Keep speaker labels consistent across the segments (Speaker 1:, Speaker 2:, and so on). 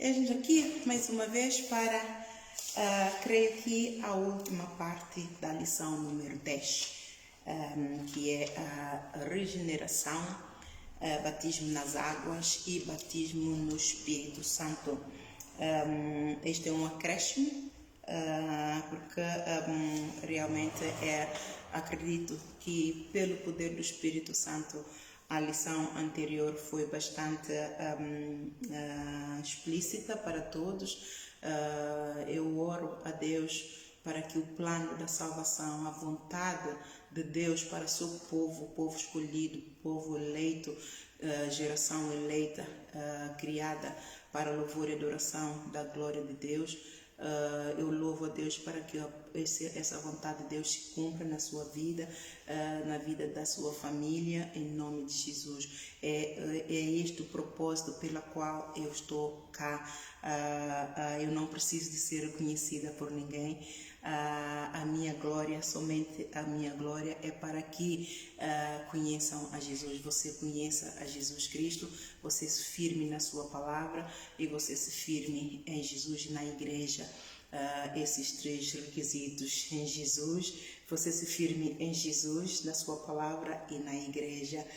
Speaker 1: Estamos aqui mais uma vez para, creio que a última parte da lição número 10, que é a regeneração, batismo nas águas e batismo no Espírito Santo. Este é um acréscimo, porque realmente acredito que pelo poder do Espírito Santo a lição anterior foi bastante explícita para todos. Eu oro a Deus para que o plano da salvação, a vontade de Deus para o seu povo, povo escolhido, povo eleito, geração eleita, criada para louvor e adoração da glória de Deus. Eu louvo a Deus para que essa vontade de Deus se cumpra na sua vida, na vida da sua família, em nome de Jesus. É este o propósito pela qual eu estou cá. Eu não preciso de ser reconhecida por ninguém. A minha glória, somente a minha glória é para que conheçam a Jesus. Você conheça a Jesus Cristo, você se firme na sua palavra e você se firme em Jesus, na igreja. Esses três requisitos em Jesus, você se firme em Jesus, na sua palavra e na igreja.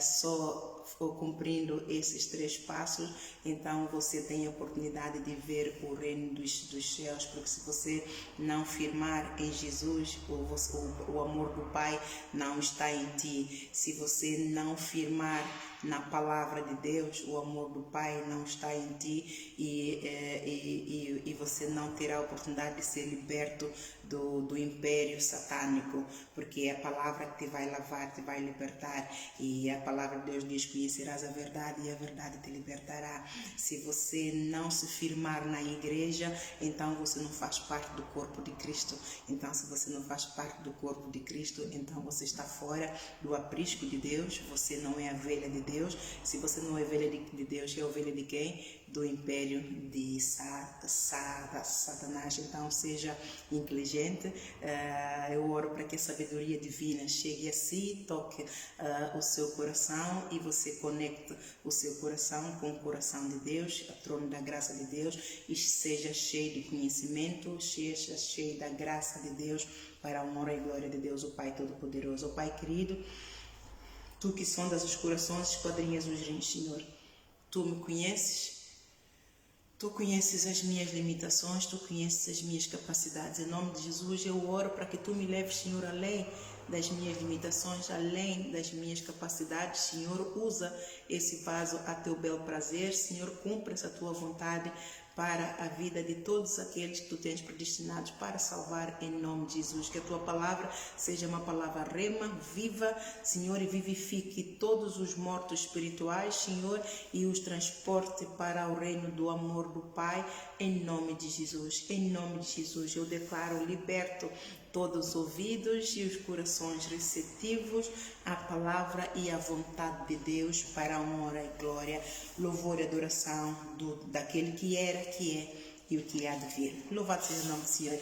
Speaker 1: Só cumprindo esses três passos, então você tem a oportunidade de ver o reino dos céus, porque se você não firmar em Jesus, o amor do Pai não está em ti. Se você não firmar na palavra de Deus, o amor do Pai não está em ti e você não terá a oportunidade de ser liberto do império satânico, porque é a palavra que te vai lavar, te vai libertar, e a palavra de Deus diz: conhecerás a verdade e a verdade te libertará. Se você não se firmar na igreja, então você não faz parte do corpo de Cristo. Então, se você não faz parte do corpo de Cristo, então você está fora do aprisco de Deus, você não é a ovelha de Deus. Se você não é ovelha de Deus, é a ovelha de quem? Do império de Satanás. Então seja inteligente. Eu oro para que a sabedoria divina chegue a si, toque o seu coração e você conecte o seu coração com o coração de Deus, o trono da graça de Deus, e seja cheio de conhecimento, seja cheio da graça de Deus, para a honra e glória de Deus, o Pai Todo-Poderoso. O Pai querido, Tu que sondas os corações, esquadrinhas os rins, Senhor, Tu me conheces. Tu conheces as minhas limitações, Tu conheces as minhas capacidades. Em nome de Jesus, eu oro para que Tu me leves, Senhor, além das minhas limitações, além das minhas capacidades. Senhor, usa esse vaso a Teu bel prazer. Senhor, cumpra essa Tua vontade para a vida de todos aqueles que Tu tens predestinados para salvar, em nome de Jesus. Que a Tua palavra seja uma palavra rema, viva, Senhor, e vivifique todos os mortos espirituais, Senhor, e os transporte para o reino do amor do Pai, em nome de Jesus. Em nome de Jesus, eu declaro liberto todos os ouvidos e os corações receptivos à palavra e à vontade de Deus, para a honra e glória, louvor e adoração daquele que era, que é e o que há de vir. Louvado seja o nome do Senhor.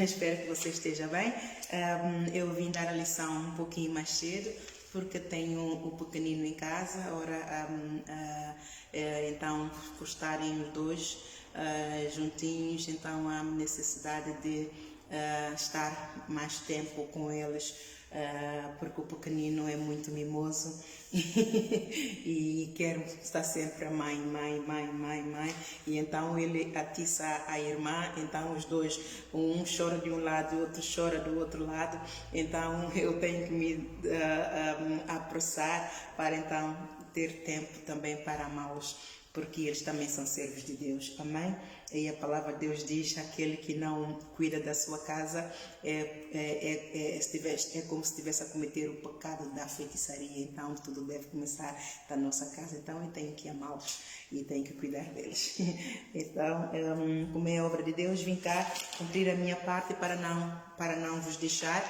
Speaker 1: Espero que você esteja bem. Eu vim dar a lição um pouquinho mais cedo, porque tenho o pequenino em casa. Então, por estarem os dois juntinhos, então há necessidade de estar mais tempo com eles, porque o pequenino é muito mimoso e quer estar sempre a mãe, e então ele atiça a irmã. Então os dois, um chora de um lado, o outro chora do outro lado. Então eu tenho que me apressar para então ter tempo também para amá-los, porque eles também são servos de Deus. Amém? E a palavra de Deus diz: aquele que não cuida da sua casa é como se estivesse a cometer o pecado da feitiçaria. Então tudo deve começar da nossa casa. Então eu tenho que amá-los e tenho que cuidar deles. Então, como é obra de Deus, vim cá cumprir a minha parte para não vos deixar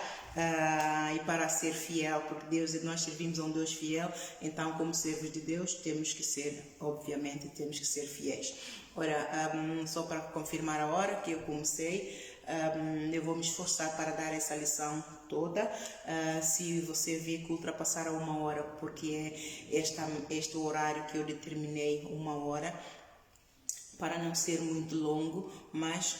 Speaker 1: e para ser fiel, porque nós servimos a um Deus fiel. Então, como servos de Deus, temos que ser fiéis. Ora, só para confirmar a hora que eu comecei, eu vou me esforçar para dar essa lição toda. Se você vir que ultrapassar a 1 hora, porque é este horário que eu determinei, 1 hora, para não ser muito longo, mas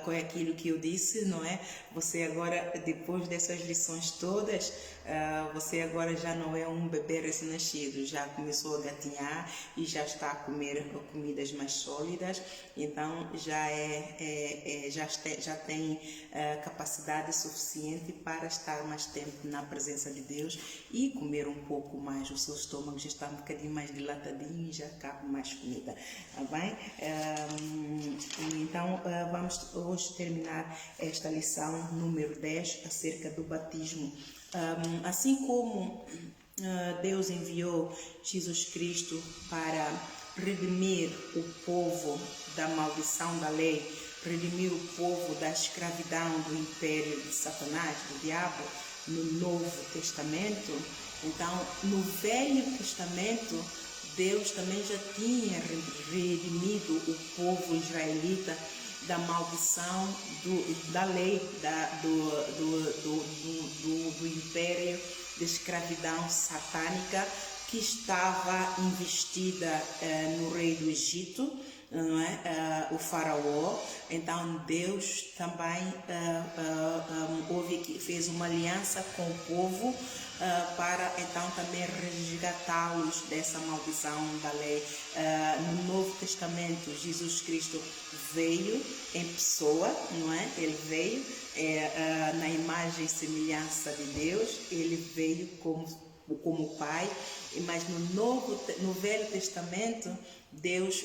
Speaker 1: com aquilo que eu disse, não é? Você agora, depois dessas lições todas, você agora já não é um bebê recém-nascido, já começou a gatinhar e já está a comer comidas mais sólidas, então já tem capacidade suficiente para estar mais tempo na presença de Deus e comer um pouco mais. O seu estômago já está um bocadinho mais dilatadinho e já cabe mais comida, tá bem? Então, vamos hoje terminar esta lição número 10 acerca do batismo. Assim como Deus enviou Jesus Cristo para redimir o povo da maldição da lei, redimir o povo da escravidão do império de Satanás, do diabo, no Novo Testamento. Então, no Velho Testamento, Deus também já tinha redimido o povo israelita da maldição da lei, do império de escravidão satânica que estava investida no rei do Egito, não é? O faraó. Então Deus também fez uma aliança com o povo para então também resgatá-los dessa maldição da lei. No Novo Testamento, Jesus Cristo veio em pessoa, não é? Ele veio na imagem e semelhança de Deus, ele veio como Pai, mas no Velho Testamento, Deus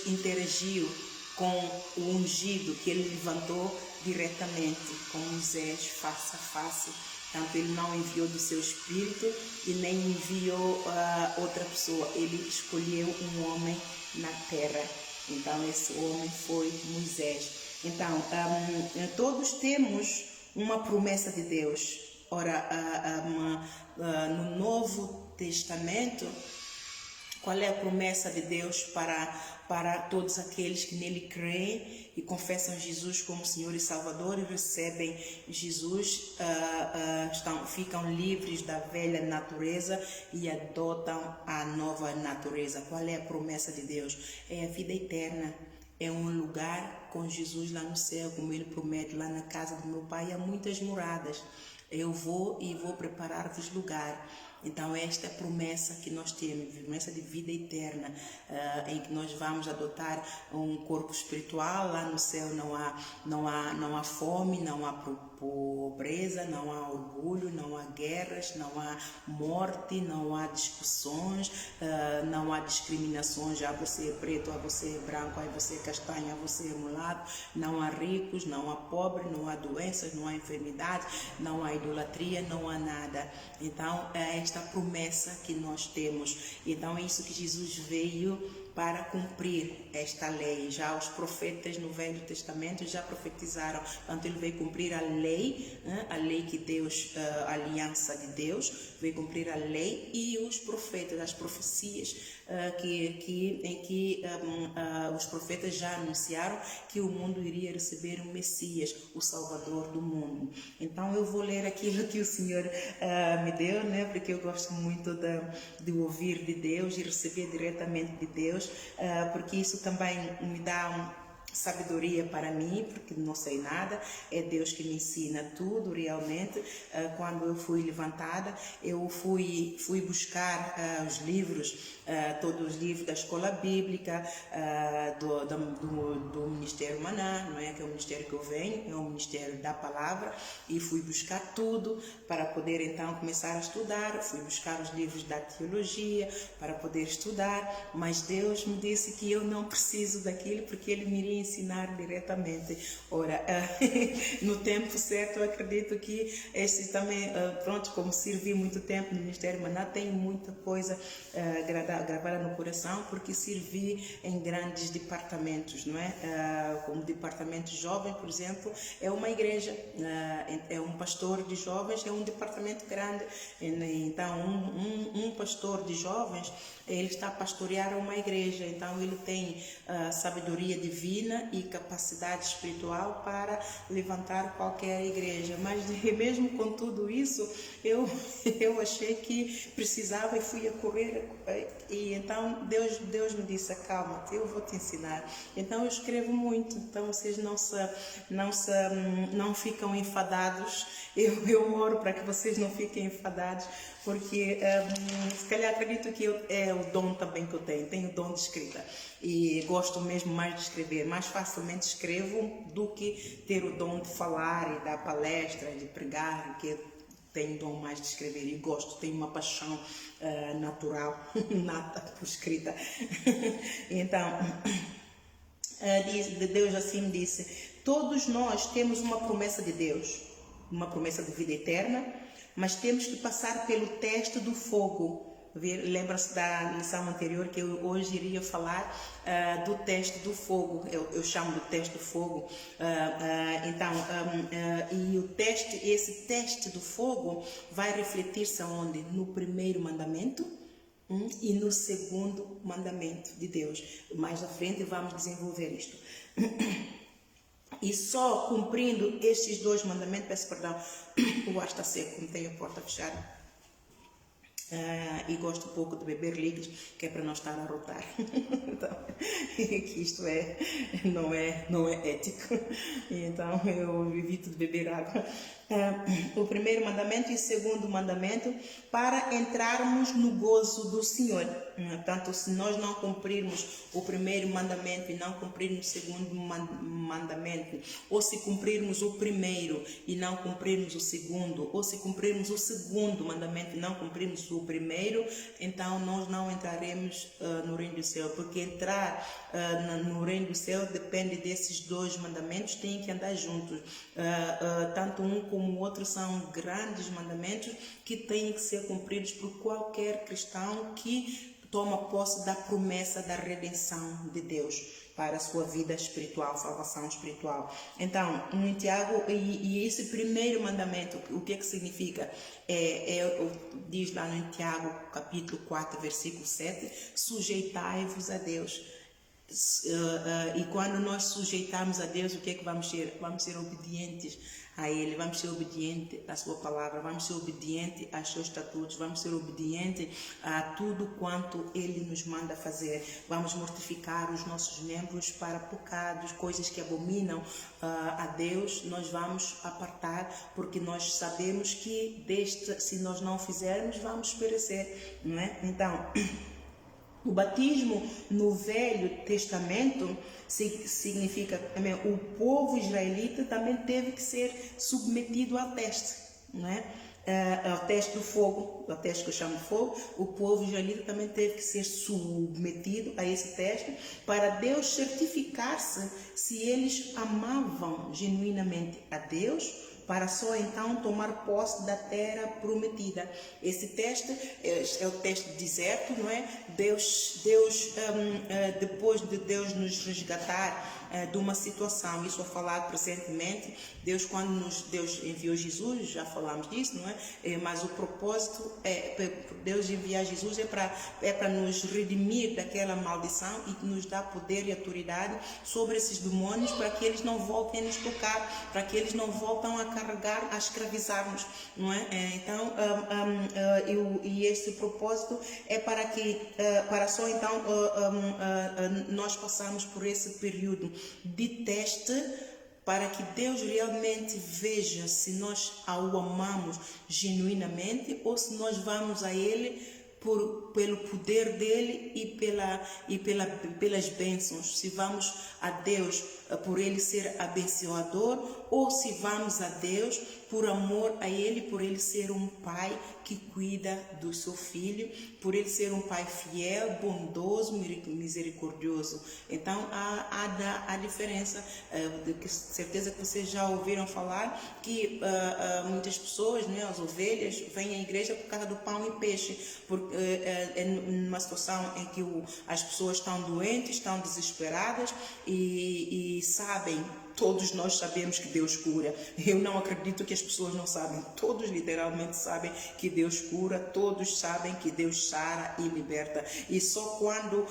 Speaker 1: interagiu com o ungido que ele levantou diretamente com Moisés, face a face. Portanto, ele não enviou do seu espírito e nem enviou outra pessoa. Ele escolheu um homem na terra. Então, esse homem foi Moisés. Então, todos temos uma promessa de Deus. Ora, no Novo Testamento, qual é a promessa de Deus para todos aqueles que nele creem e confessam Jesus como Senhor e Salvador e recebem Jesus, ficam livres da velha natureza e adotam a nova natureza? Qual é a promessa de Deus? É a vida eterna. É um lugar com Jesus lá no céu, como ele promete, lá na casa do meu Pai há muitas moradas. Eu vou preparar-vos lugar. Então esta é a promessa que nós temos, promessa de vida eterna, em que nós vamos adotar um corpo espiritual. Lá no céu não há fome, não há pobreza, não há orgulho, não há guerras, não há morte, não há discussões, não há discriminações. Você é preto, você é branco, você é castanho, você é mulato. Não há ricos, não há pobres, não há doenças, não há enfermidades, não há idolatria, não há nada. Então é esta promessa que nós temos. Então é isso que Jesus veio para cumprir esta lei. Já os profetas no Velho Testamento já profetizaram. Portanto, ele veio cumprir a lei que Deus, a aliança de Deus, veio cumprir a lei e os profetas, as profecias em que os profetas já anunciaram que o mundo iria receber um Messias, o Salvador do mundo. Então eu vou ler aquilo que o Senhor me deu, né? Porque eu gosto muito de ouvir de Deus e receber diretamente de Deus, porque isso também me dá sabedoria para mim, porque não sei nada, é Deus que me ensina tudo realmente. Quando eu fui levantada, eu fui buscar os livros, todos os livros da escola bíblica, do Ministério Maná, não é? Que é o ministério que eu venho, é o ministério da palavra, e fui buscar tudo para poder então começar a estudar. Fui buscar os livros da teologia para poder estudar, mas Deus me disse que eu não preciso daquilo, porque Ele me iria ensinar diretamente. Ora, no tempo certo, eu acredito que este também, como servi muito tempo no Ministério Maná, tenho muita coisa gravada no coração, porque servi em grandes departamentos, não é? Como departamento jovem, por exemplo, é uma igreja, é um pastor de jovens, é um departamento grande. Então, um pastor de jovens, ele está a pastorear uma igreja, então ele tem sabedoria divina, divina e capacidade espiritual para levantar qualquer igreja. Mas mesmo com tudo isso, eu achei que precisava e fui a correr. E então Deus me disse: calma, eu vou te ensinar. Então eu escrevo muito, então vocês não ficam enfadados. Eu oro para que vocês não fiquem enfadados, porque se calhar acredito que é o dom também que eu tenho o dom de escrita e gosto mesmo mais de escrever, mais facilmente escrevo do que ter o dom de falar e dar palestra, de pregar, que tenho dom mais de escrever e gosto, tenho uma paixão natural, nata por escrita. Então, Deus assim disse: todos nós temos uma promessa de Deus, uma promessa de vida eterna, mas temos que passar pelo teste do fogo. Lembra-se da lição anterior que eu hoje iria falar do teste do fogo, eu chamo do teste do fogo. E esse teste do fogo vai refletir-se aonde? No primeiro mandamento e no segundo mandamento de Deus. Mais à frente vamos desenvolver isto. E só cumprindo estes dois mandamentos, peço perdão, o ar está seco, não tenho a porta fechada. E gosto um pouco de beber líquidos, que é para não estar a rotar. Então, que isto não é ético. Então eu evito de beber água. O primeiro mandamento e o segundo mandamento para entrarmos no gozo do Senhor. Portanto, se nós não cumprirmos o primeiro mandamento e não cumprirmos o segundo mandamento, ou se cumprirmos o primeiro e não cumprirmos o segundo, ou se cumprirmos o segundo mandamento e não cumprirmos o primeiro, então nós não entraremos no reino do céu, porque entrar no reino do céu depende desses dois mandamentos, tem que andar juntos. Tanto um como o outro são grandes mandamentos que têm que ser cumpridos por qualquer cristão que toma posse da promessa da redenção de Deus para a sua vida espiritual, salvação espiritual. Então, em Tiago, e esse primeiro mandamento, o que significa? Diz lá em Tiago, capítulo 4, versículo 7, sujeitai-vos a Deus. E quando nós sujeitarmos a Deus, o que é que vamos ser? Vamos ser obedientes a Ele, vamos ser obedientes à sua palavra, vamos ser obedientes aos seus estatutos, vamos ser obedientes a tudo quanto Ele nos manda fazer. Vamos mortificar os nossos membros para pecados, coisas que abominam a Deus, nós vamos apartar, porque nós sabemos que se nós não fizermos, vamos perecer, não é? Então, o batismo no Velho Testamento significa também o povo israelita também teve que ser submetido ao teste, não é? Ao teste do fogo, ao teste que eu chamo de fogo. O povo israelita também teve que ser submetido a esse teste para Deus certificar-se se eles amavam genuinamente a Deus, para só então tomar posse da terra prometida. Esse teste é o teste do deserto, não é? Deus depois de Deus nos resgatar de uma situação, isso é falado presentemente, Deus enviou Jesus, já falamos disso, não é? Mas o propósito Deus enviar Jesus é para nos redimir daquela maldição e nos dar poder e autoridade sobre esses demônios, para que eles não voltem a nos tocar, para que eles não voltem a carregar, a escravizar-nos, não é? Então, e esse propósito é para só então nós passarmos por esse período de teste, para que Deus realmente veja se nós o amamos genuinamente ou se nós vamos a Ele pelo poder dele e pelas bênçãos, se vamos a Deus por Ele ser abençoador ou se vamos a Deus por amor a Ele, por Ele ser um Pai que cuida do seu filho, por Ele ser um Pai fiel, bondoso, misericordioso. Então há diferença, de certeza que vocês já ouviram falar que muitas pessoas, né, as ovelhas, vêm à igreja por causa do pão e peixe, porque é numa situação em que as pessoas estão doentes, estão desesperadas e sabem Todos nós sabemos que Deus cura. Eu não acredito que as pessoas não sabem. Todos literalmente sabem que Deus cura. Todos sabem que Deus sara e liberta. E só quando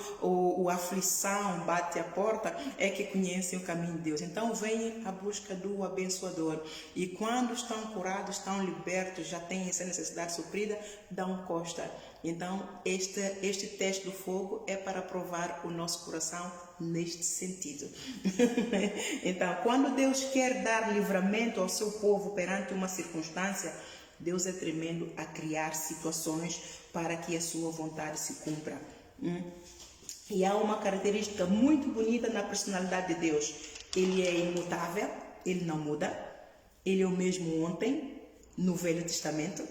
Speaker 1: a aflição bate à porta é que conhecem o caminho de Deus. Então vêm à busca do abençoador. E quando estão curados, estão libertos, já têm essa necessidade suprida, dão costa. Então este teste do fogo é para provar o nosso coração neste sentido. Então, quando Deus quer dar livramento ao seu povo perante uma circunstância, Deus é tremendo a criar situações para que a sua vontade se cumpra. E há uma característica muito bonita na personalidade de Deus. Ele é imutável, ele não muda. Ele é o mesmo ontem, no Velho Testamento.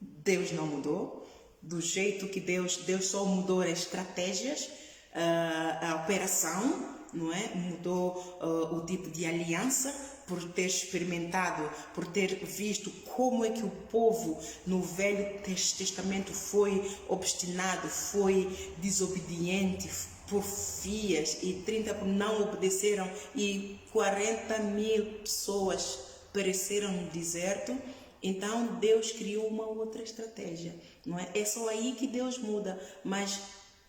Speaker 1: Deus não mudou. Do jeito que Deus só mudou as estratégias, a operação, não é? Mudou o tipo de aliança, por ter experimentado, por ter visto como é que o povo no Velho Testamento foi obstinado, foi desobediente, porfias, e 30 não obedeceram, e 40.000 pessoas pereceram no deserto. Então Deus criou uma outra estratégia, não é? É só aí que Deus muda, mas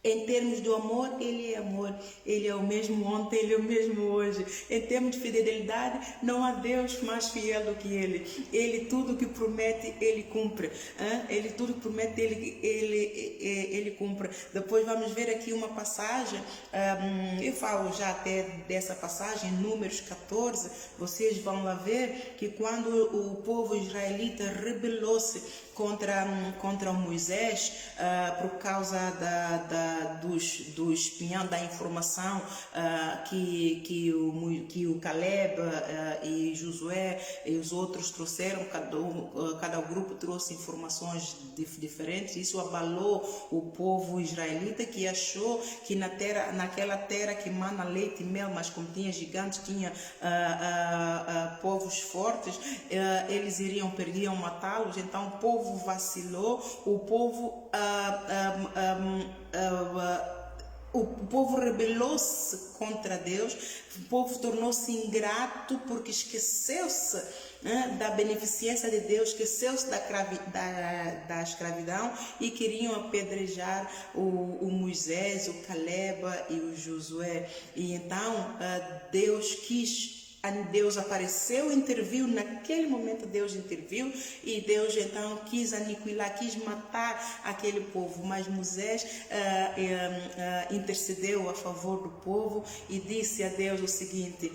Speaker 1: em termos de amor, Ele é amor. Ele é o mesmo ontem, Ele é o mesmo hoje. Em termos de fidelidade, não há Deus mais fiel do que Ele. Ele tudo que promete, Ele cumpre. Ele tudo que promete, Ele cumpre. Depois vamos ver aqui uma passagem, eu falo já até dessa passagem, Números 14, vocês vão lá ver que quando o povo israelita rebelou-se contra o Moisés, por causa do espinhão, da informação que o Caleb e Josué e os outros trouxeram, cada grupo trouxe informações diferentes. Isso abalou o povo israelita, que achou que naquela terra que mana leite e mel, mas como tinha gigantes, tinha povos fortes, eles iriam matá-los. Então o povo vacilou, o povo rebelou-se contra Deus, o povo tornou-se ingrato porque esqueceu-se da beneficência de Deus, esqueceu-se da escravidão e queriam apedrejar o Moisés, o Caleb e o Josué. E então Deus apareceu, interviu, naquele momento Deus interviu e Deus então quis aniquilar, quis matar aquele povo, mas Moisés intercedeu a favor do povo e disse a Deus o seguinte: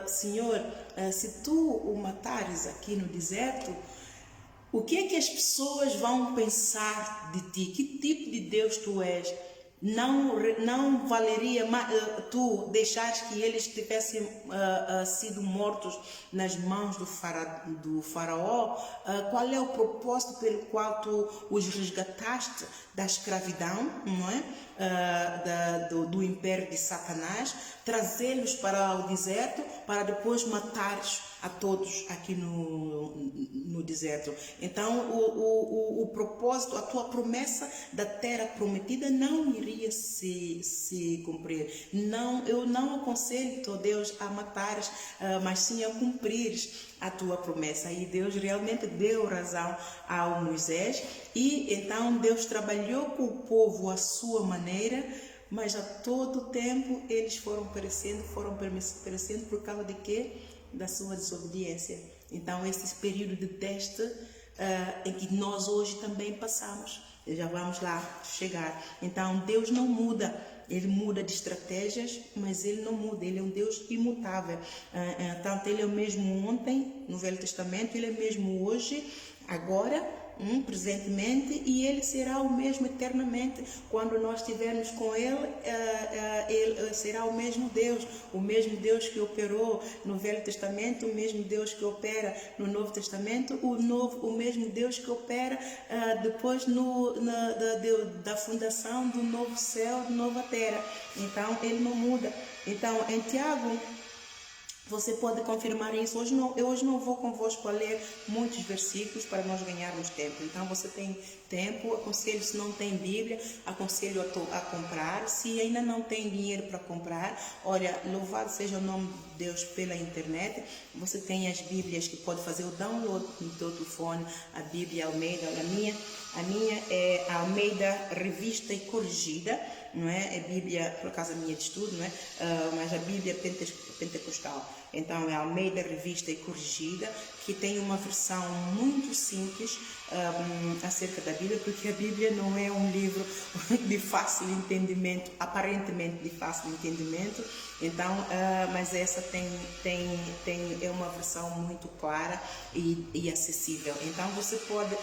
Speaker 1: Senhor, se tu o matares aqui no deserto, o que é que as pessoas vão pensar de ti? Que tipo de Deus tu és? Não valeria tu deixares que eles tivessem sido mortos nas mãos do faraó? Qual é o propósito pelo qual tu os resgataste da escravidão, não é? Do império de Satanás, trazê-los para o deserto para depois matares a todos aqui no deserto. Então o propósito, a tua promessa da terra prometida não iria se cumprir. Eu não aconselho, ó Deus, a matares, mas sim a cumprires a tua promessa. E Deus realmente deu razão ao Moisés, e então Deus trabalhou com o povo à sua maneira, mas a todo tempo eles foram perecendo por causa de quê? Da sua desobediência. Então esse período de teste em que nós hoje também passamos, já vamos lá chegar. Então Deus não muda, Ele muda de estratégias, mas Ele não muda, Ele é um Deus imutável. Tanto Ele é o mesmo ontem no Velho Testamento, Ele é o mesmo hoje, agora, presentemente, e Ele será o mesmo eternamente. Quando nós estivermos com Ele, Ele será o mesmo Deus que operou no Velho Testamento, o mesmo Deus que opera no Novo Testamento, o mesmo Deus que opera depois da fundação do novo céu, da nova terra. Então Ele não muda. Então em Tiago, você pode confirmar isso. Eu hoje não vou convosco a ler muitos versículos para nós ganharmos tempo. Então você tem tempo, aconselho, se não tem Bíblia, aconselho a comprar. Se ainda não tem dinheiro para comprar, olha, louvado seja o nome de Deus pela internet. Você tem as Bíblias que pode fazer o download no teu telefone, a Bíblia Almeida. Olha, a minha é a Almeida Revista e Corrigida, não é? É Bíblia, por acaso a minha de estudo, não é? Mas a Bíblia Pentecostal. Então é a Almeida Revista e Corrigida, que tem uma versão muito simples acerca da Bíblia, porque a Bíblia não é um livro de fácil entendimento, aparentemente de fácil entendimento. Então, mas essa é uma versão muito clara e acessível. Então você pode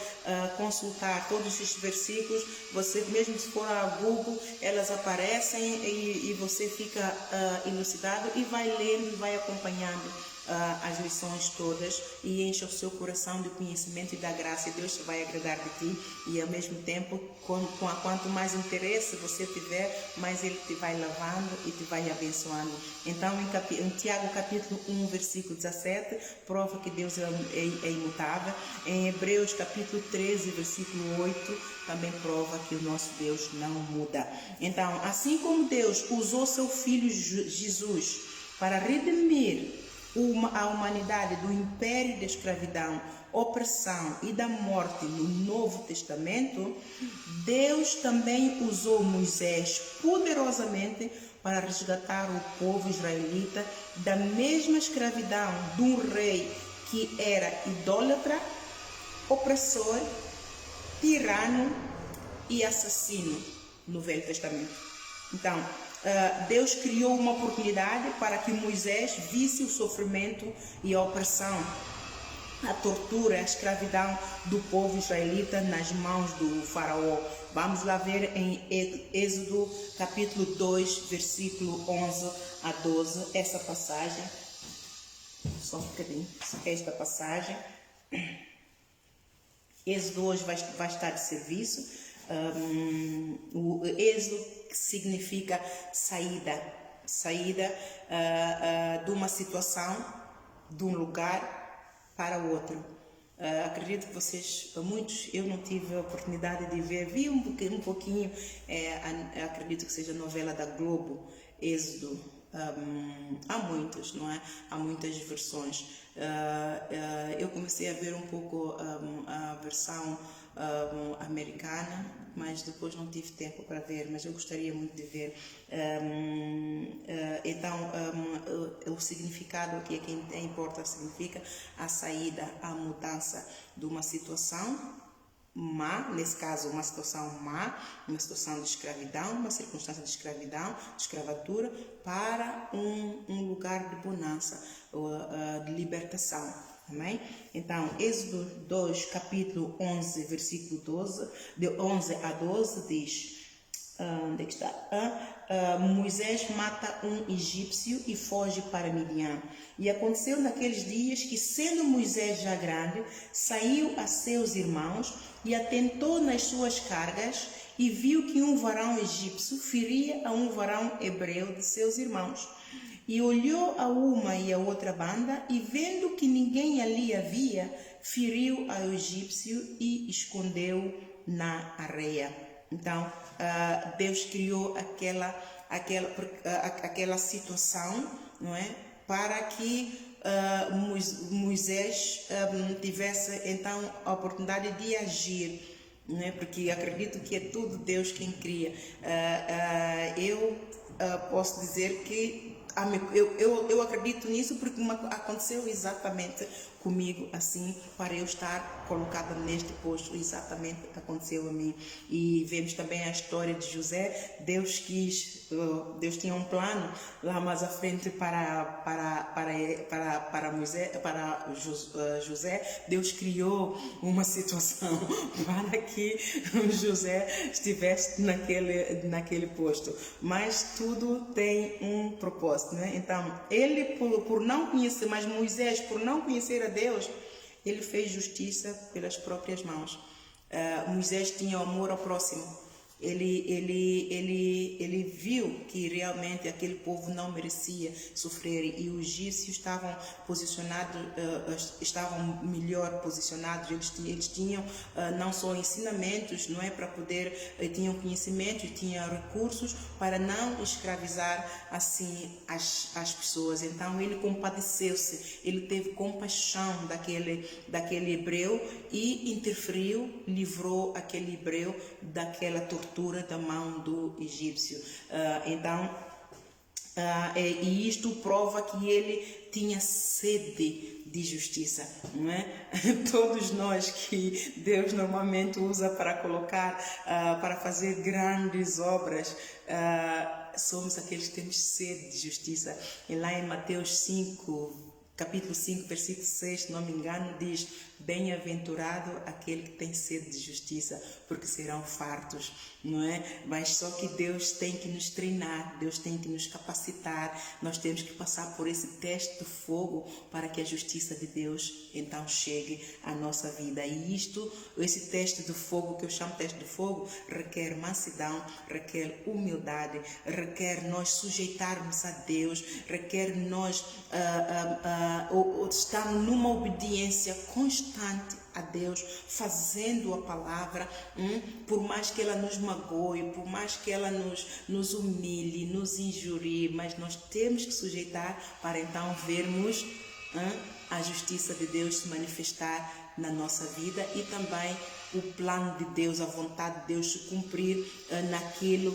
Speaker 1: consultar todos esses versículos. Você mesmo se for a Google, elas aparecem e você fica elucidado e vai lendo e vai acompanhando as lições todas e enche o seu coração de conhecimento e da graça, e Deus vai agradar de ti. E ao mesmo tempo, quanto mais interesse você tiver, mais Ele te vai lavando e te vai abençoando. Então em Tiago capítulo 1 versículo 17 prova que Deus é imutável. Em Hebreus capítulo 13 versículo 8 também prova que o nosso Deus não muda. Então, assim como Deus usou seu Filho Jesus para redimir a humanidade do império da escravidão, opressão e da morte no Novo Testamento, Deus também usou Moisés poderosamente para resgatar o povo israelita da mesma escravidão de um rei que era idólatra, opressor, tirano e assassino no Velho Testamento. Então, Deus criou uma oportunidade para que Moisés visse o sofrimento e a opressão, a tortura, a escravidão do povo israelita nas mãos do faraó. Vamos lá ver em Êxodo capítulo 2, versículo 11 a 12, essa passagem. Só um bocadinho, esta passagem. Êxodo hoje vai estar de serviço. O êxodo significa saída de uma situação, de um lugar para o outro. Acredito que vocês, muitos, eu não tive a oportunidade de ver, vi um pouquinho, acredito que seja a novela da Globo, Êxodo. Há muitas, não é? Há muitas versões. Eu comecei a ver um pouco a versão americana, mas depois não tive tempo para ver, mas eu gostaria muito de ver. Então, o significado aqui é que importa, significa a saída, a mudança de uma situação má, nesse caso uma situação má, uma situação de escravidão, uma circunstância de escravidão, de escravatura, para um lugar de bonança, de libertação. Amém? Então, Êxodo 2, capítulo 11, versículo 12, de 11 a 12, diz, onde é que está? Moisés mata um egípcio e foge para Midian. E aconteceu naqueles dias que, sendo Moisés já grande, saiu a seus irmãos e atentou nas suas cargas e viu que um varão egípcio feria a um varão hebreu de seus irmãos. E olhou a uma e a outra banda, e vendo que ninguém ali havia, feriu ao egípcio e escondeu na areia. Então, Deus criou aquela situação, não é? Para que Moisés tivesse então a oportunidade de agir, não é? Porque acredito que é tudo Deus quem cria. Eu posso dizer que eu acredito nisso porque aconteceu exatamente comigo, assim, para eu estar colocada neste posto, exatamente aconteceu a mim. E vemos também a história de José. Deus tinha um plano lá mais à frente para José. Deus criou uma situação para que José estivesse naquele posto, mas tudo tem um propósito, né? Então ele por não conhecer, mas Moisés por não conhecer a Deus, ele fez justiça pelas próprias mãos. Moisés tinha amor ao próximo Ele viu que realmente aquele povo não merecia sofrer e os egípcios estavam posicionados, estavam melhor posicionados. Eles tinham não só ensinamentos, não é, para poder, tinham conhecimento, tinham recursos para não escravizar assim as pessoas. Então ele compadeceu-se, ele teve compaixão daquele hebreu e interferiu, livrou aquele hebreu daquela tortura da mão do egípcio. E isto prova que ele tinha sede de justiça, não é? Todos nós que Deus normalmente usa para colocar, para fazer grandes obras, somos aqueles que temos sede de justiça. E lá em Mateus 5, capítulo 5, versículo 6, se não me engano, diz: bem-aventurado aquele que tem sede de justiça, porque serão fartos, não é? Mas só que Deus tem que nos treinar, Deus tem que nos capacitar, nós temos que passar por esse teste de fogo para que a justiça de Deus então chegue à nossa vida. E esse teste de fogo, que eu chamo teste de fogo, requer mansidão, requer humildade, requer nós sujeitarmos a Deus, requer nós estarmos numa obediência constante a Deus, fazendo a palavra, por mais que ela nos magoe, por mais que ela nos humilhe, nos injurie, mas nós temos que sujeitar para então vermos a justiça de Deus se manifestar na nossa vida e também o plano de Deus, a vontade de Deus se cumprir naquilo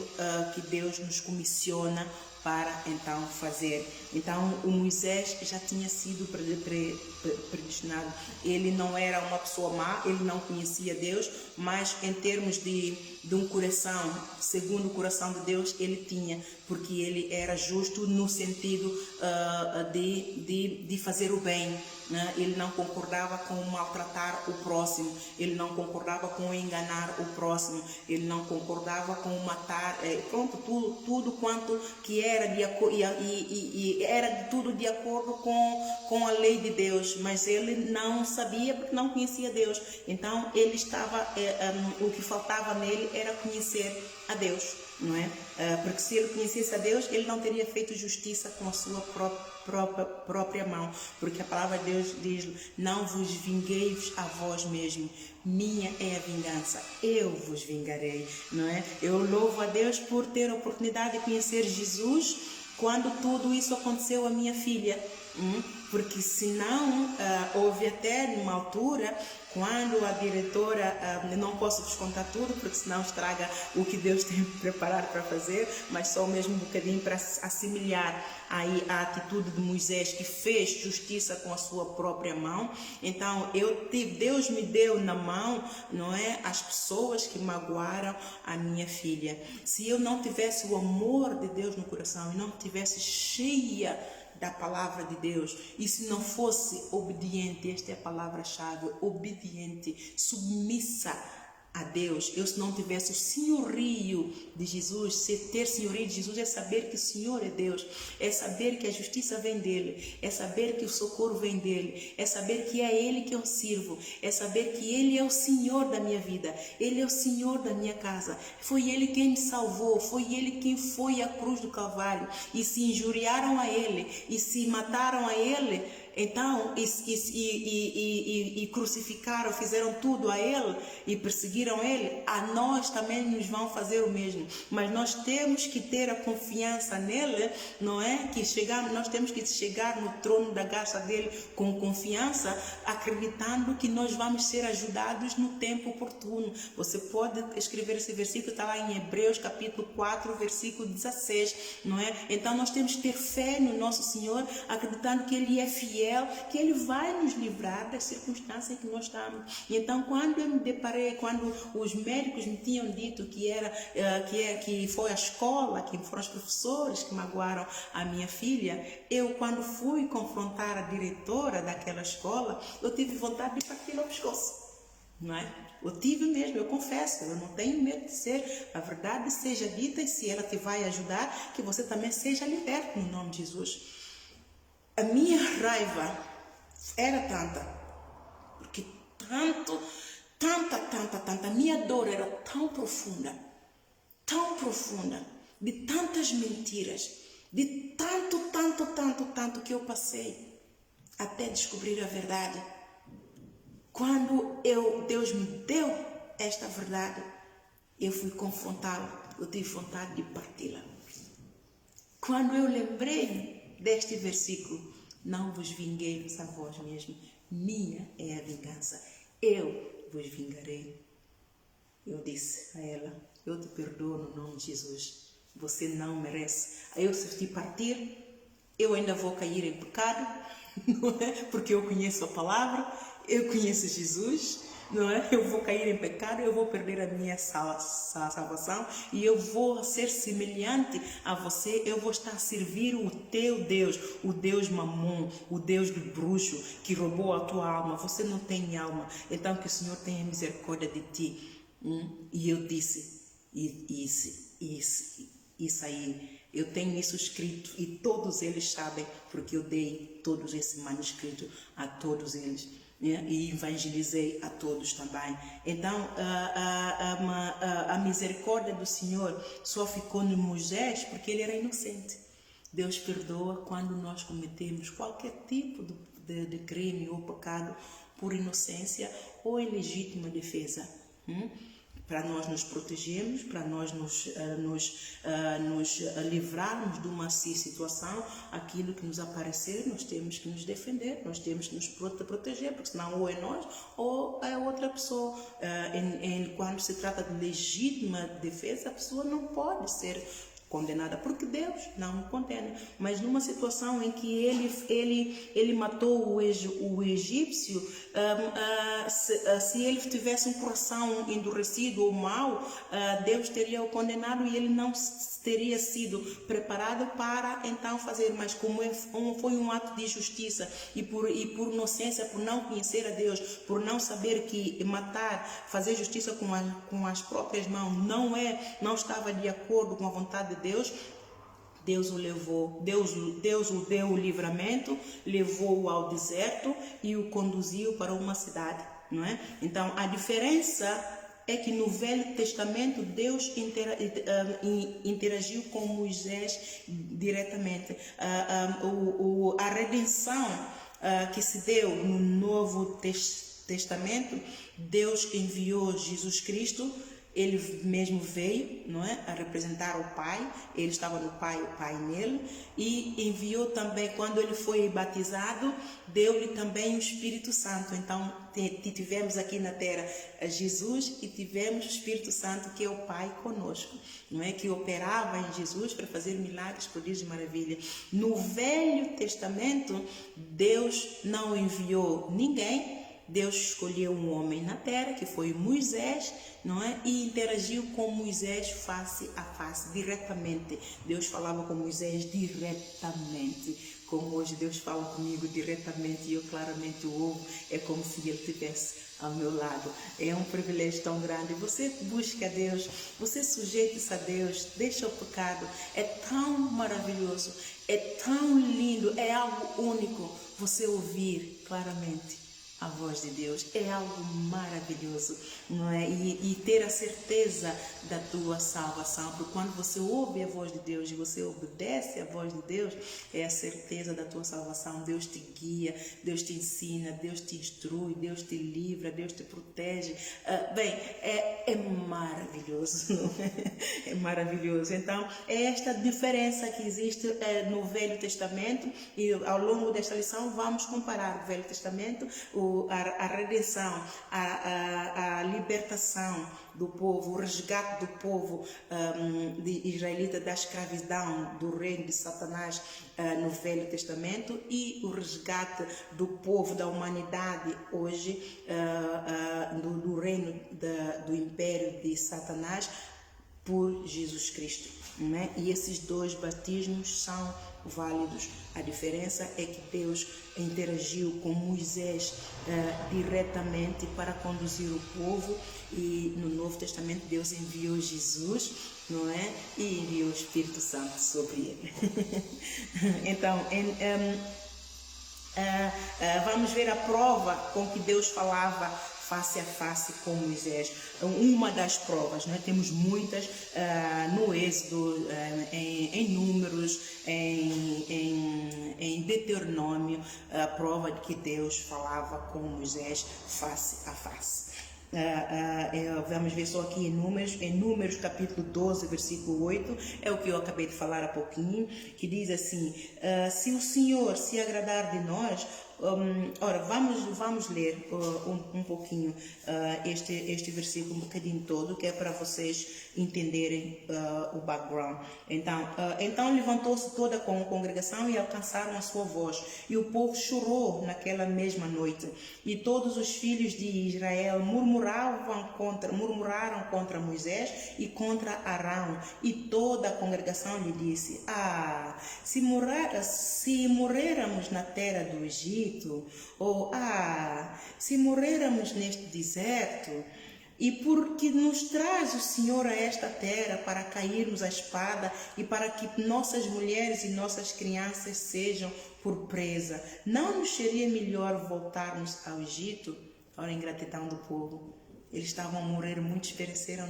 Speaker 1: que Deus nos comissiona para então fazer. Então o Moisés já tinha sido predestinado. Ele não era uma pessoa má, ele não conhecia Deus, mas em termos de um coração, segundo o coração de Deus, ele tinha, porque ele era justo no sentido de fazer o bem, né? Ele não concordava com maltratar o próximo, ele não concordava com enganar o próximo, ele não concordava com matar, tudo quanto que era era tudo de acordo com a lei de Deus, mas ele não sabia porque não conhecia Deus. Então ele estava, o que faltava nele era conhecer a Deus, não é? Porque se ele conhecesse a Deus, ele não teria feito justiça com a sua própria mão, porque a palavra de Deus diz: não vos vingueis a vós mesmos, minha é a vingança, eu vos vingarei, não é? Eu louvo a Deus por ter a oportunidade de conhecer Jesus quando tudo isso aconteceu à minha filha, porque senão houve até numa altura, quando a diretora, não posso vos contar tudo, porque senão estraga o que Deus tem preparado para fazer, mas só mesmo um bocadinho para assimilar aí a atitude de Moisés, que fez justiça com a sua própria mão. Então Deus me deu na mão, não é, as pessoas que magoaram a minha filha. Se eu não tivesse o amor de Deus no coração e não tivesse cheia da palavra de Deus, e se não fosse obediente, esta é a palavra-chave, obediente, submissa a Deus, eu se não tivesse o senhorio de Jesus, ter senhorio de Jesus é saber que o Senhor é Deus, é saber que a justiça vem dele, é saber que o socorro vem dele, é saber que é ele que eu sirvo, é saber que ele é o Senhor da minha vida, ele é o Senhor da minha casa, foi ele quem me salvou, foi ele quem foi à cruz do Calvário, e se injuriaram a ele, e se mataram a ele, então, e crucificaram, fizeram tudo a ele e perseguiram ele, a nós também nos vão fazer o mesmo. Mas nós temos que ter a confiança nele, não é? Nós temos que chegar no trono da graça dele com confiança, acreditando que nós vamos ser ajudados no tempo oportuno. Você pode escrever esse versículo, está lá em Hebreus capítulo 4, versículo 16, não é? Então nós temos que ter fé no nosso Senhor, acreditando que ele é fiel, que ele vai nos livrar das circunstâncias que nós estamos. E então, quando eu me deparei, quando os médicos me tinham dito que foi a escola, que foram os professores que magoaram a minha filha, eu, quando fui confrontar a diretora daquela escola, eu tive vontade de partir ao pescoço, não é? Eu tive mesmo, eu confesso, eu não tenho medo de ser, a verdade seja dita, e se ela te vai ajudar, que você também seja liberto no nome de Jesus. A minha raiva era tanta, porque tanta, a minha dor era tão profunda, tão profunda, de tantas mentiras, de tanto que eu passei até descobrir a verdade. Quando Deus me deu esta verdade, eu fui confrontá-la, eu tive vontade de parti-la. Quando eu lembrei deste versículo, não vos vinguei-vos a vós mesmos, minha é a vingança, eu vos vingarei. Eu disse a ela, eu te perdoo no nome de Jesus, você não merece. Eu, se te partir, eu ainda vou cair em pecado, não é? Porque eu conheço a palavra, eu conheço Jesus, não é? Eu vou cair em pecado, eu vou perder a minha salvação e eu vou ser semelhante a você, eu vou estar a servir o teu Deus, o Deus Mamon, o Deus do bruxo que roubou a tua alma. Você não tem alma, então que o Senhor tenha misericórdia de ti. E eu disse, isso aí, eu tenho isso escrito e todos eles sabem, porque eu dei todos esse manuscrito a todos eles, né? E evangelizei a todos também. Então a misericórdia do Senhor só ficou no Moisés porque ele era inocente. Deus perdoa quando nós cometemos qualquer tipo de crime ou pecado por inocência ou em legítima defesa. Para nós nos protegermos, para nós nos livrarmos de uma situação, aquilo que nos aparecer, nós temos que nos defender, nós temos que nos proteger, porque senão ou é nós ou é outra pessoa. Quando se trata de legítima defesa, a pessoa não pode ser condenada, porque Deus não o condena. Mas numa situação em que ele matou o egípcio, se ele tivesse um coração endurecido ou mau, Deus teria o condenado e ele não teria sido preparado para então fazer. Mas como foi um ato de justiça e por inocência, por não conhecer a Deus, por não saber que matar, fazer justiça com as próprias mãos não estava de acordo com a vontade de Deus, Deus o levou, Deus o deu o livramento, levou-o ao deserto e o conduziu para uma cidade, não é? Então a diferença é que no Velho Testamento Deus interagiu com Moisés diretamente. A redenção que se deu no Novo Testamento, Deus enviou Jesus Cristo. Ele mesmo veio, não é, a representar o Pai. Ele estava no Pai, o Pai nele, e enviou também, quando ele foi batizado, deu-lhe também o Espírito Santo. Então tivemos aqui na terra Jesus e tivemos o Espírito Santo, que é o Pai conosco, não é, que operava em Jesus para fazer milagres, prodígios e maravilhas. No Velho Testamento, Deus não enviou ninguém. Deus escolheu um homem na terra, que foi Moisés, não é? E interagiu com Moisés face a face, diretamente. Deus falava com Moisés diretamente, como hoje Deus fala comigo diretamente e eu claramente o ouvo. É como se ele estivesse ao meu lado. É um privilégio tão grande. Você busca Deus, você sujeita-se a Deus, deixa o pecado. É tão maravilhoso, é tão lindo, é algo único você ouvir claramente a voz de Deus. É algo maravilhoso, não é? E ter a certeza da tua salvação, porque quando você ouve a voz de Deus e você obedece a voz de Deus, é a certeza da tua salvação. Deus te guia, Deus te ensina, Deus te instrui, Deus te livra, Deus te protege. É maravilhoso, não é? É maravilhoso. Então, é esta diferença que existe no Velho Testamento, e ao longo desta lição vamos comparar o Velho Testamento, a redenção, a libertação do povo, o resgate do povo de israelita da escravidão, do reino de Satanás no Velho Testamento, e o resgate do povo, da humanidade hoje, do reino do império de Satanás por Jesus Cristo, não é? E esses dois batismos são válidos. A diferença é que Deus interagiu com Moisés diretamente para conduzir o povo, e no Novo Testamento Deus enviou Jesus, não é? E enviou o Espírito Santo sobre ele. Então, vamos ver a prova com que Deus falava face a face com Moisés. Uma das provas, né? Temos muitas no Êxodo, em Números, em Deuteronômio, a prova de que Deus falava com Moisés face a face. Vamos ver só aqui em Números capítulo 12, versículo 8, é o que eu acabei de falar há pouquinho, que diz assim: se o Senhor se agradar de nós, ora, vamos ler um pouquinho este versículo, um bocadinho todo, que é para vocês entenderem o background. Então levantou-se toda a congregação e alcançaram a sua voz, e o povo chorou naquela mesma noite, e todos os filhos de Israel murmuraram contra Moisés e contra Arão, e toda a congregação lhe disse: se morrermos na terra do Egito, ou se morrermos neste deserto, e porque nos traz o Senhor a esta terra para cairmos à espada e para que nossas mulheres e nossas crianças sejam por presa, não nos seria melhor voltarmos ao Egito? Olha a ingratidão do povo. Eles estavam a morrer, muitos pereceram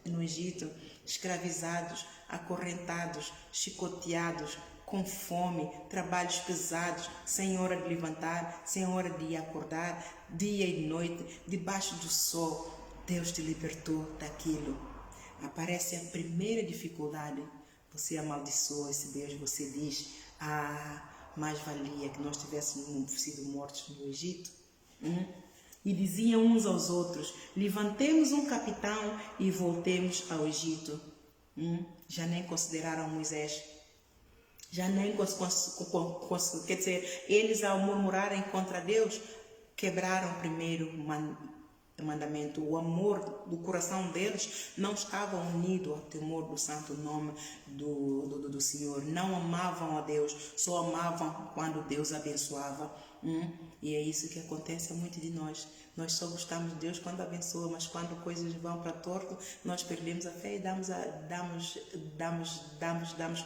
Speaker 1: no Egito, escravizados, acorrentados, chicoteados, com fome, trabalhos pesados, sem hora de levantar, sem hora de acordar, dia e noite, debaixo do sol. Deus te libertou daquilo. Aparece a primeira dificuldade. Você amaldiçoa esse Deus, você diz: mais valia que nós tivéssemos sido mortos no Egito. E diziam uns aos outros: levantemos um capitão e voltemos ao Egito. Já nem consideraram Moisés. Já nem quer dizer, eles ao murmurarem contra Deus, quebraram primeiro o mandamento. O amor do coração deles não estava unido ao temor do santo nome do Senhor. Não amavam a Deus, só amavam quando Deus abençoava. E é isso que acontece a muitos de nós. Nós só gostamos de Deus quando abençoa, mas quando coisas vão para torto, nós perdemos a fé e damos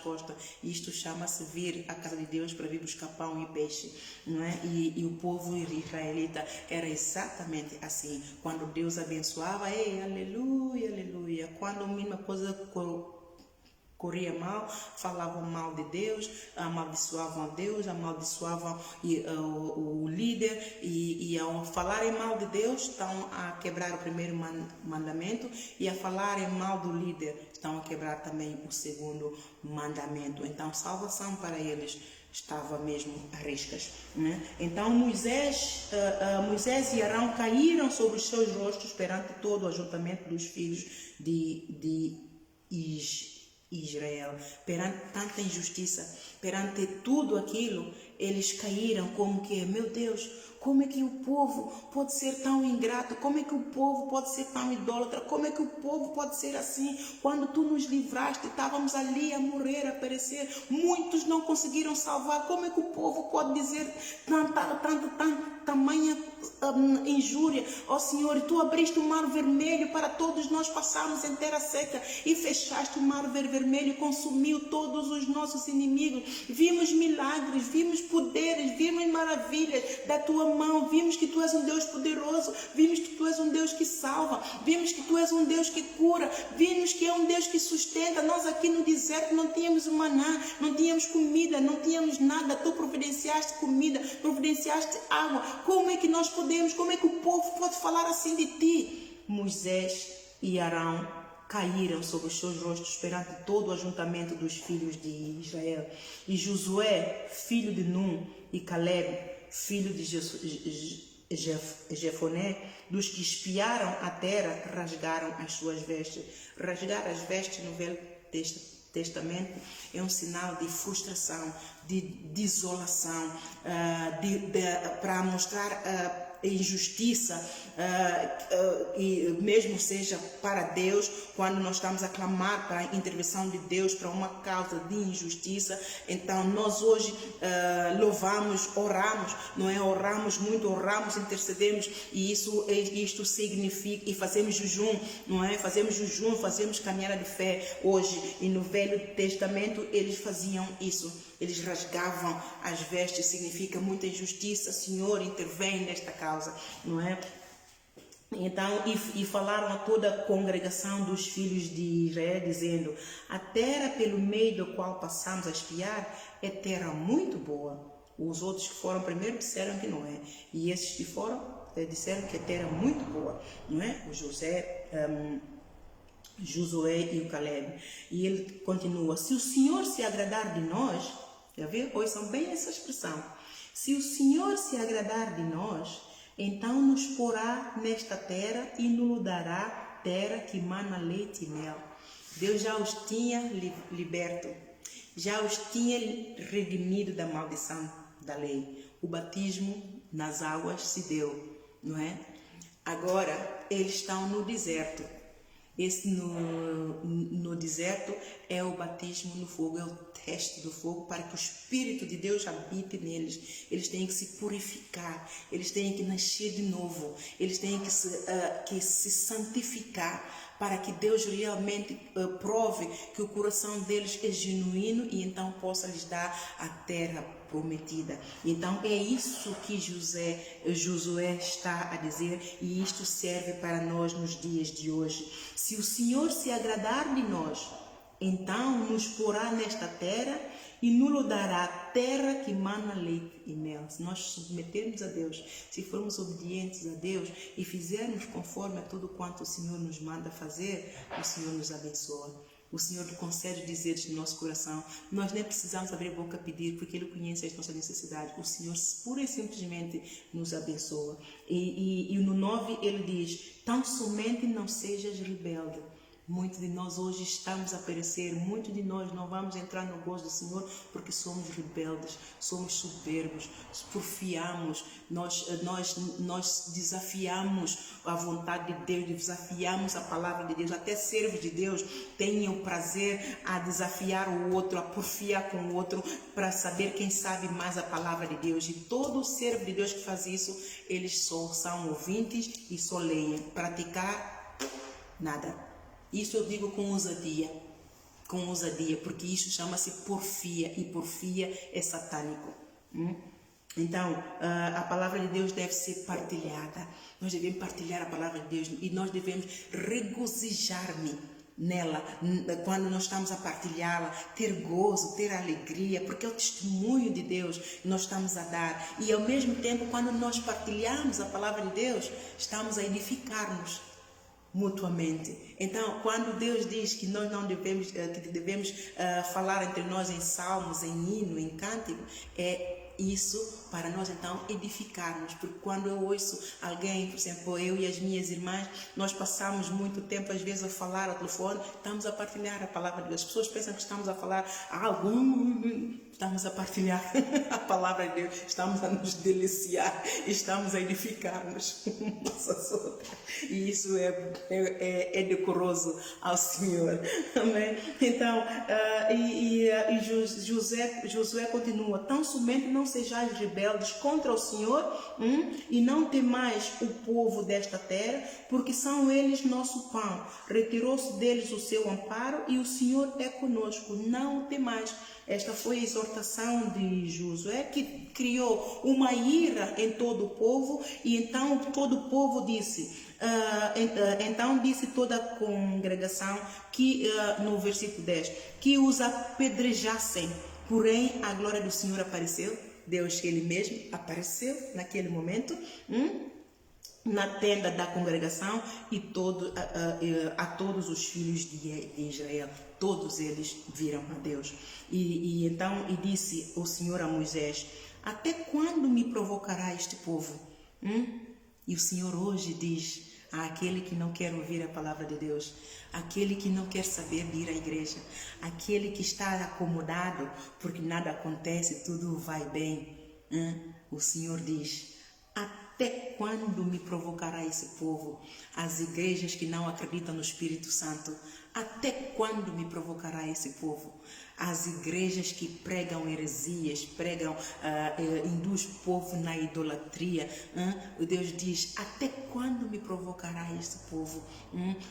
Speaker 1: costa. Isto chama-se vir à casa de Deus para vir buscar pão e peixe, não é? E o povo israelita era exatamente assim. Quando Deus abençoava, aleluia, aleluia. Quando a mínima coisa corria mal, falavam mal de Deus, amaldiçoavam a Deus, amaldiçoavam o líder, e ao falarem mal de Deus, estão a quebrar o primeiro mandamento, e a falarem mal do líder, estão a quebrar também o segundo mandamento. Então, salvação para eles estava mesmo a riscas, né? Então Moisés e Arão caíram sobre os seus rostos perante todo o ajuntamento dos filhos de Israel, perante tanta injustiça, perante tudo aquilo, eles caíram como que, meu Deus, como é que o povo pode ser tão ingrato? Como é que o povo pode ser tão idólatra? Como é que o povo pode ser assim? Quando tu nos livraste, estávamos ali a morrer, a perecer. Muitos não conseguiram salvar. Como é que o povo pode dizer tamanha injúria? Ó Senhor, tu abriste o mar vermelho para todos nós passarmos em terra seca, e fechaste o mar vermelho e consumiu todos os nossos inimigos. Vimos milagres, vimos poderes, vimos maravilhas da tua mão, vimos que tu és um Deus poderoso, vimos que tu és um Deus que salva, vimos que tu és um Deus que cura, vimos que é um Deus que sustenta. Nós aqui no deserto não tínhamos o maná, não tínhamos comida, não tínhamos nada. Tu providenciaste comida, providenciaste água. Como é que nós podemos, como é que o povo pode falar assim de ti? Moisés e Arão caíram sobre os seus rostos perante todo o ajuntamento dos filhos de Israel. E Josué, filho de Num, e Caleb, filho de Jefoné, dos que espiaram a terra, rasgaram as suas vestes. Rasgar as vestes no Velho Testamento é um sinal de frustração, de desolação, para mostrar injustiça, e mesmo seja para Deus, quando nós estamos a clamar para a intervenção de Deus para uma causa de injustiça. Então nós hoje louvamos, oramos, não é? Oramos muito, oramos, intercedemos, e isto significa, e fazemos jejum, não é? Fazemos jejum, fazemos caminhada de fé hoje. E no Velho Testamento eles faziam isso, eles rasgavam as vestes. Significa muita injustiça. Senhor, intervém nesta causa, não é? Então, e falaram a toda a congregação dos filhos de Israel, dizendo: a terra pelo meio do qual passamos a espiar é terra muito boa. Os outros que foram primeiro disseram que não é, e esses que foram disseram que a terra é muito boa, não é? O Josué e o Caleb. E ele continua: se o Senhor se agradar de nós, já vê? Ouçam bem essa expressão: se o Senhor se agradar de nós, então nos porá nesta terra e nos dará terra que mana leite e mel. Deus já os tinha liberto, já os tinha redimido da maldição da lei. O batismo nas águas se deu, não é? Agora eles estão no deserto. Esse no deserto é o batismo no fogo, é o teste do fogo para que o Espírito de Deus habite neles. Eles têm que se purificar, eles têm que nascer de novo, eles têm que se santificar para que Deus realmente prove que o coração deles é genuíno e então possa lhes dar a terra prometida. Então é isso que Josué está a dizer, e isto serve para nós nos dias de hoje. Se o Senhor se agradar de nós, então nos porá nesta terra e nos dará terra que mana leite e mel. Se nós submetermos a Deus, se formos obedientes a Deus e fizermos conforme a tudo quanto o Senhor nos manda fazer, o Senhor nos abençoa. O Senhor concede dizeres no nosso coração. Nós nem precisamos abrir a boca a pedir, porque Ele conhece as nossas necessidades. O Senhor pura e simplesmente nos abençoa. E no 9 Ele diz: tão somente não sejas rebelde. Muitos de nós hoje estamos a perecer, muitos de nós não vamos entrar no gozo do Senhor porque somos rebeldes, somos soberbos, porfiamos, nós desafiamos a vontade de Deus, desafiamos a palavra de Deus. Até servos de Deus têm o prazer a desafiar o outro, a porfiar com o outro para saber quem sabe mais a palavra de Deus. E todo servo de Deus que faz isso, eles só são ouvintes e só leem. Praticar, nada. Isso eu digo com ousadia, porque isso chama-se porfia, e porfia é satânico. Então, a palavra de Deus deve ser partilhada. Nós devemos partilhar a palavra de Deus e nós devemos regozijar-me nela, quando nós estamos a partilhá-la, ter gozo, ter alegria, porque é o testemunho de Deus que nós estamos a dar. E ao mesmo tempo, quando nós partilhamos a palavra de Deus, estamos a edificar-nos mutuamente. Então, quando Deus diz que nós não devemos, que devemos falar entre nós em salmos, em hino, em cântico, é isso para nós então edificarmos, porque quando eu ouço alguém, por exemplo, eu e as minhas irmãs, nós passamos muito tempo às vezes a falar ao telefone, estamos a partilhar a palavra de Deus. As pessoas pensam que estamos a falar algo, estamos a partilhar a palavra de Deus, estamos a nos deliciar, estamos a edificar-nos. E isso é decoroso ao Senhor. Amém? Então, Josué continua: tão somente não sejais rebeldes contra o Senhor, e não temais o povo desta terra, porque são eles nosso pão. Retirou-se deles o seu amparo, e o Senhor é conosco. Não temais. Esta foi a exortação de Josué, que criou uma ira em todo o povo, e então todo o povo disse, então disse toda a congregação, que no versículo 10, que os apedrejassem, porém a glória do Senhor apareceu. Deus, Ele mesmo, apareceu naquele momento, na tenda da congregação, e a todos os filhos de Israel, todos eles viram a Deus. E então disse o Senhor a Moisés: até quando me provocará este povo? E o Senhor hoje diz àquele que não quer ouvir a palavra de Deus, aquele que não quer saber de ir à igreja, aquele que está acomodado porque nada acontece, tudo vai bem, o Senhor diz: até quando me provocará esse povo? As igrejas que não acreditam no Espírito Santo, até quando me provocará esse povo? As igrejas que pregam heresias, induz o povo na idolatria. O Deus diz: até quando me provocará esse povo?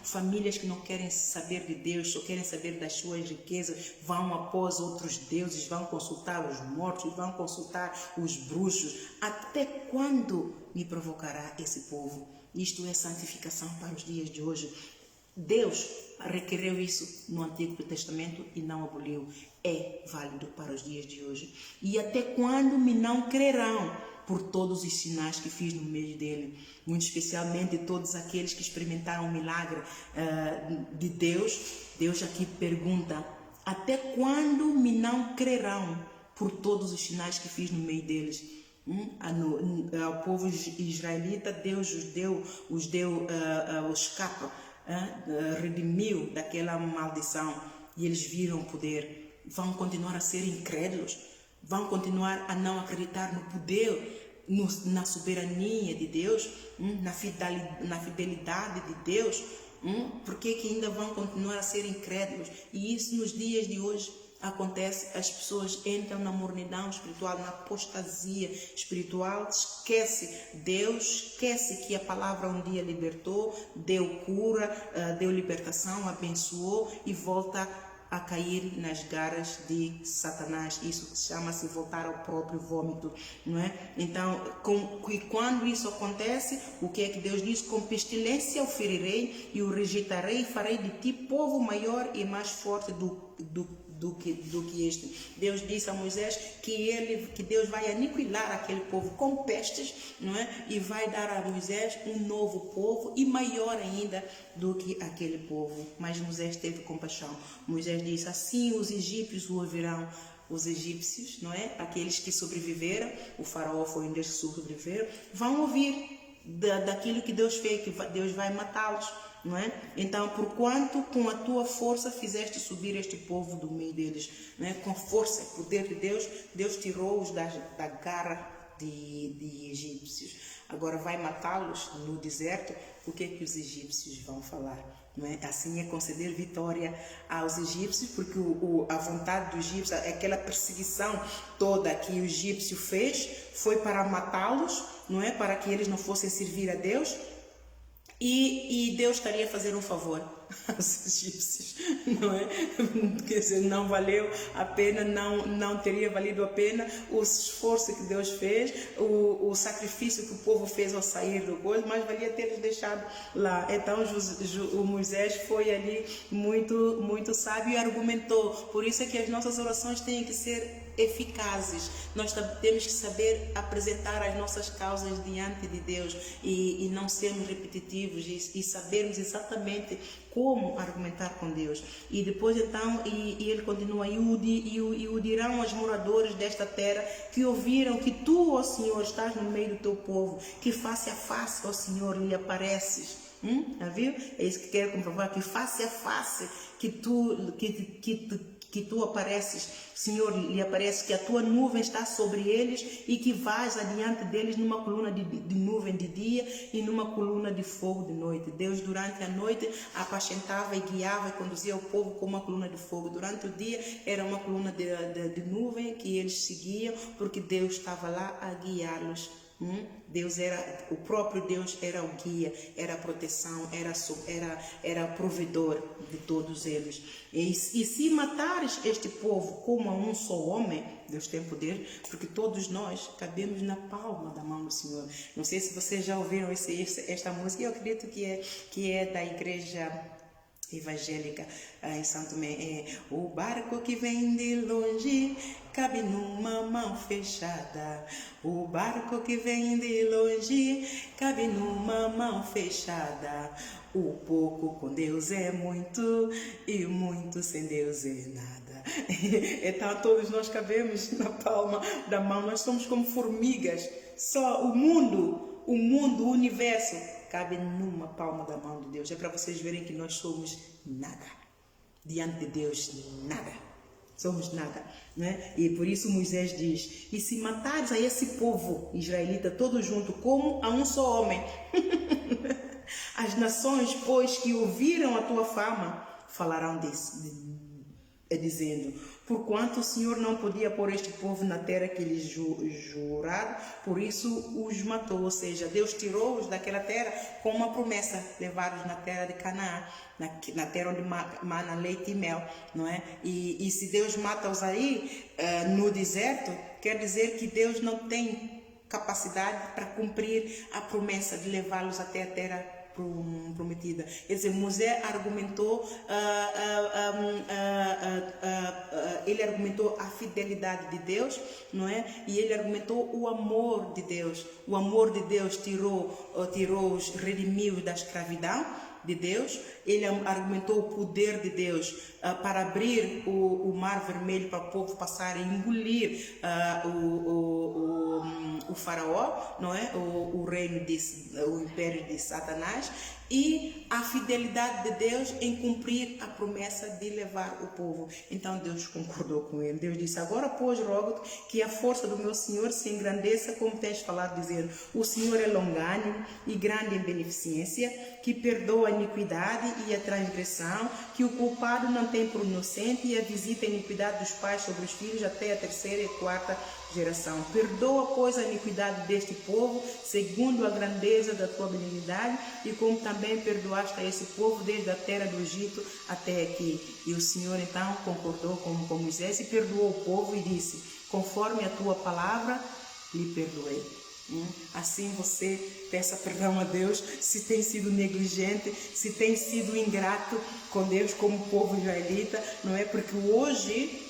Speaker 1: Famílias que não querem saber de Deus, só querem saber das suas riquezas, vão após outros deuses, vão consultar os mortos, vão consultar os bruxos. Até quando me provocará esse povo? Isto é santificação para os dias de hoje. Deus requereu isso no Antigo Testamento e não aboliu. É válido para os dias de hoje. E até quando me não crerão por todos os sinais que fiz no meio dele, muito especialmente todos aqueles que experimentaram o milagre de Deus. Deus aqui pergunta: até quando me não crerão por todos os sinais que fiz no meio deles? Ao povo israelita, Deus os deu o escape, redimiu daquela maldição, e eles viram o poder. Vão continuar a ser incrédulos? Vão continuar a não acreditar no poder, na soberania de Deus, na fidelidade de Deus? Por que ainda vão continuar a ser incrédulos? E isso nos dias de hoje acontece. As pessoas entram na mornidão espiritual, na apostasia espiritual, esquece Deus, esquece que a palavra um dia libertou, deu cura, deu libertação, abençoou, e volta a cair nas garras de Satanás. Isso chama-se voltar ao próprio vômito, não é? Então, quando isso acontece, o que é que Deus diz? Com pestilência o ferirei e o rejeitarei, e farei de ti povo maior e mais forte do que este. Deus disse a Moisés que Deus vai aniquilar aquele povo com pestes, não é? E vai dar a Moisés um novo povo e maior ainda do que aquele povo. Mas Moisés teve compaixão. Moisés disse: assim os egípcios o ouvirão. Os egípcios, não é? Aqueles que sobreviveram, o faraó foi um deles que sobreviveram, vão ouvir daquilo que Deus fez, que Deus vai matá-los, não é? Então, porquanto com a tua força fizeste subir este povo do meio deles, não é? Com força, poder de Deus, Deus tirou-os da garra de egípcios. Agora vai matá-los no deserto. O que é que os egípcios vão falar? Não é? Assim é conceder vitória aos egípcios, porque a vontade do egípcio, aquela perseguição toda que o egípcio fez, foi para matá-los, não é? Para que eles não fossem servir a Deus. E Deus estaria a fazer um favor aos egípcios, não é? Quer dizer, não valeu a pena, não teria valido a pena o esforço que Deus fez, o sacrifício que o povo fez ao sair do coisa, mas valia ter deixado lá. Então o Moisés foi ali muito, muito sábio e argumentou. Por isso é que as nossas orações têm que ser eficazes. Nós temos que saber apresentar as nossas causas diante de Deus e não sermos repetitivos e sabermos exatamente como argumentar com Deus. E depois então, e ele continua: e o dirão aos moradores desta terra que ouviram que tu, ó Senhor, estás no meio do teu povo, que face a face, ó Senhor, lhe apareces. Já viu? É isso que quero comprovar, que face a face que tu apareces, Senhor, lhe aparece, que a tua nuvem está sobre eles e que vais adiante deles numa coluna de nuvem de dia e numa coluna de fogo de noite. Deus durante a noite apacentava e guiava e conduzia o povo com uma coluna de fogo. Durante o dia era uma coluna de nuvem que eles seguiam, porque Deus estava lá a guiá-los. O próprio Deus era o guia, era a proteção, era provedor de todos eles. E se matares este povo como a um só homem, Deus tem poder, porque todos nós cabemos na palma da mão do Senhor. Não sei se vocês já ouviram esta música. Eu acredito que é da igreja evangélica em Santo Tomé. O barco que vem de longe cabe numa mão fechada. O barco que vem de longe cabe numa mão fechada. O pouco com Deus é muito e muito sem Deus é nada. Então todos nós cabemos na palma da mão. Nós somos como formigas. Só o mundo, o universo cabe numa palma da mão de Deus. É para vocês verem que nós somos nada. Diante de Deus, nada. Somos nada, né? E por isso Moisés diz: e se matares a esse povo israelita todo junto, como a um só homem, as nações, pois, que ouviram a tua fama, falarão dizendo: porquanto o Senhor não podia pôr este povo na terra que lhes juraram, por isso os matou. Ou seja, Deus tirou-os daquela terra com uma promessa, levar-os na terra de Canaã, na terra onde mana leite e mel, não é? E se Deus mata-os aí, no deserto, quer dizer que Deus não tem capacidade para cumprir a promessa de levá-los até a terra prometida. Quer dizer, Moisés argumentou, ele argumentou a fidelidade de Deus, não é? E ele argumentou o amor de Deus. O amor de Deus tirou os redimidos da escravidão de Deus. Ele argumentou o poder de Deus para abrir o mar vermelho para o povo passar e engolir o faraó, não é? O reino o império de Satanás, e a fidelidade de Deus em cumprir a promessa de levar o povo. Então Deus concordou com ele. Deus disse: agora, pois, rogo-te que a força do meu Senhor se engrandeça, como tens falado, dizendo: o Senhor é longânimo e grande em beneficência, que perdoa a iniquidade e a transgressão, que o culpado não tem por inocente, e a visita a iniquidade dos pais sobre os filhos até a terceira e quarta geração. Perdoa, pois, a iniquidade deste povo, segundo a grandeza da tua benignidade, e como também perdoaste a esse povo desde a terra do Egito até aqui. E o Senhor então concordou com Moisés e perdoou o povo e disse: conforme a tua palavra lhe perdoei. Assim você peça perdão a Deus se tem sido negligente, se tem sido ingrato com Deus como povo israelita, não é? Porque hoje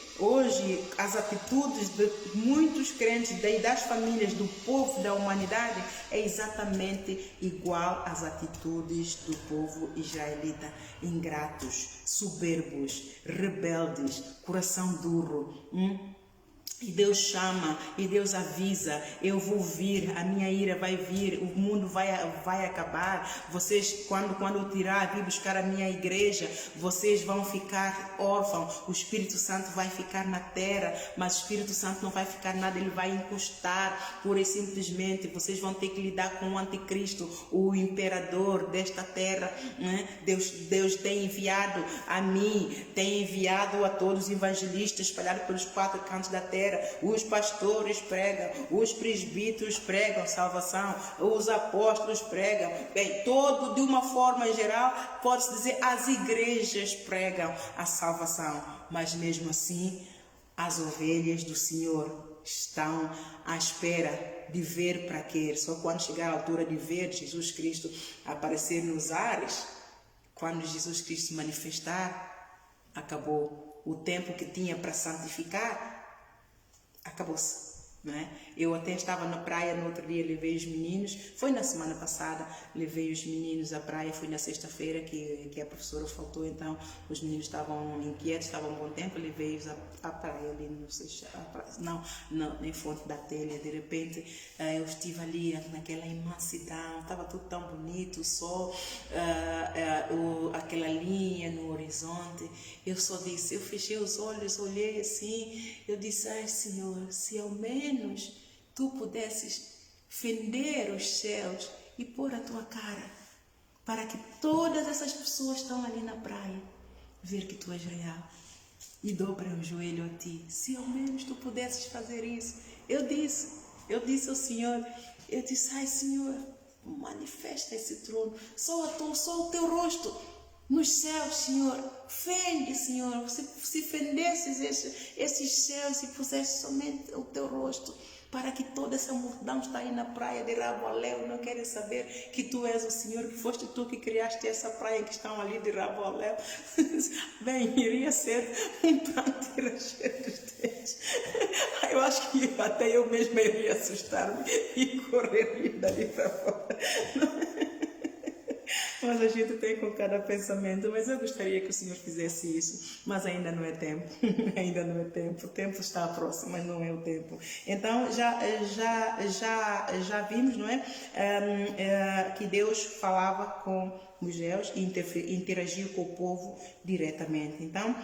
Speaker 1: as atitudes de muitos crentes e das famílias, do povo, da humanidade, é exatamente igual às atitudes do povo israelita: ingratos, soberbos, rebeldes, coração duro. E Deus chama, e Deus avisa: eu vou vir, a minha ira vai vir, o mundo vai acabar. Vocês, quando eu tirar, vir buscar a minha igreja, vocês vão ficar órfãos. O Espírito Santo vai ficar na terra, mas o Espírito Santo não vai ficar nada, ele vai encostar pura e simplesmente. Vocês vão ter que lidar com o anticristo, o imperador desta terra, né? Deus tem enviado a mim, tem enviado a todos os evangelistas espalhados pelos 4 cantos da terra. Os pastores pregam, os presbíteros pregam salvação, os apóstolos pregam, bem, todo de uma forma geral, pode-se dizer, as igrejas pregam a salvação, mas mesmo assim as ovelhas do Senhor estão à espera de ver para quê? Só quando chegar a altura de ver Jesus Cristo aparecer nos ares, quando Jesus Cristo manifestar, acabou. O tempo que tinha para santificar acabou-se, não é? Eu até estava na praia no outro dia, levei os meninos, foi na semana passada, levei os meninos à praia, foi na sexta-feira que a professora faltou, então os meninos estavam inquietos, estavam um bom tempo, levei-os à praia ali, não sei, em Fonte da Telha. De repente eu estive ali naquela imensidão, estava tudo tão bonito, o sol, aquela linha no horizonte. Eu fechei os olhos, olhei assim, eu disse: ai Senhor, se ao menos tu pudesses fender os céus e pôr a tua cara, para que todas essas pessoas que estão ali na praia ver que tu és real e dobrem o joelho a ti. Se ao menos tu pudesses fazer isso. Eu disse ao Senhor, eu disse: ai Senhor, manifesta esse trono, só o teu rosto nos céus, Senhor. Fende, Senhor, se fendesses esses céus e pusesses somente o teu rosto, para que toda essa multidão está aí na praia de Rabo a Léu, não querem saber que tu és o Senhor, que foste tu que criaste essa praia que estão ali de Rabo a Léu. Bem, iria ser um pranto e ranger dos dentes. Eu acho que até eu mesma iria assustar-me e correr dali para fora. Mas a gente tem com cada pensamento, mas eu gostaria que o Senhor fizesse isso, mas ainda não é tempo, ainda não é tempo, o tempo está próximo, mas não é o tempo. Então já vimos, não é, que Deus falava com Moisés e interagia com o povo diretamente. Então,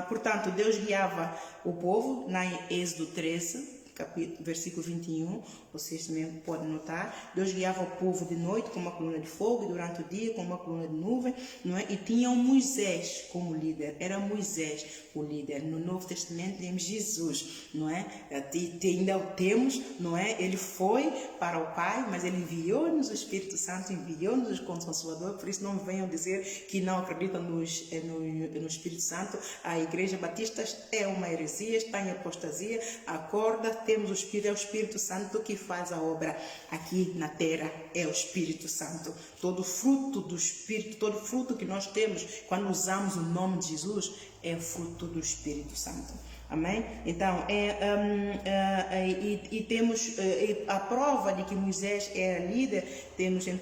Speaker 1: portanto, Deus guiava o povo na Êxodo 13, versículo 21, vocês também podem notar. Deus guiava o povo de noite com uma coluna de fogo e durante o dia com uma coluna de nuvem, não é? E tinham Moisés como líder, era Moisés o líder. No Novo Testamento temos Jesus, não é? Ainda o temos, não é? Ele foi para o Pai, mas ele enviou-nos o Espírito Santo, enviou-nos o Consolador. Por isso não venham dizer que não acreditam no Espírito Santo. A Igreja Batista é uma heresia, está em apostasia. Acorda, temos o Espírito, é o Espírito Santo que faz a obra aqui na terra, é o Espírito Santo. Todo fruto do Espírito, todo fruto que nós temos quando usamos o nome de Jesus é fruto do Espírito Santo. Amém? Então, temos a prova de que Moisés era líder, temos em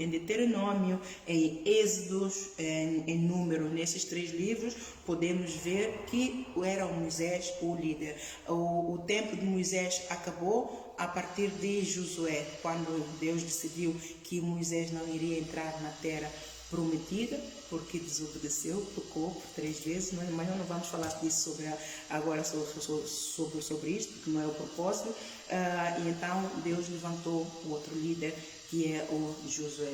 Speaker 1: Deuteronômio, em Êxodos, em Números, nesses 3 livros, podemos ver que era o Moisés o líder. O tempo de Moisés acabou a partir de Josué, quando Deus decidiu que Moisés não iria entrar na terra prometida, porque desobedeceu, tocou por 3 vezes, mas não vamos falar disso agora sobre isto, que não é o propósito. E então Deus levantou o outro líder, que é o Josué.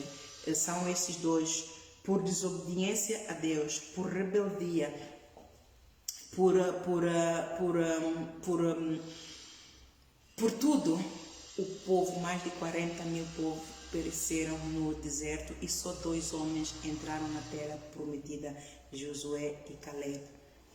Speaker 1: São esses 2, por desobediência a Deus, por rebeldia, por tudo, o povo, mais de 40 mil povos, pereceram no deserto e só 2 homens entraram na terra prometida, Josué e Caleb.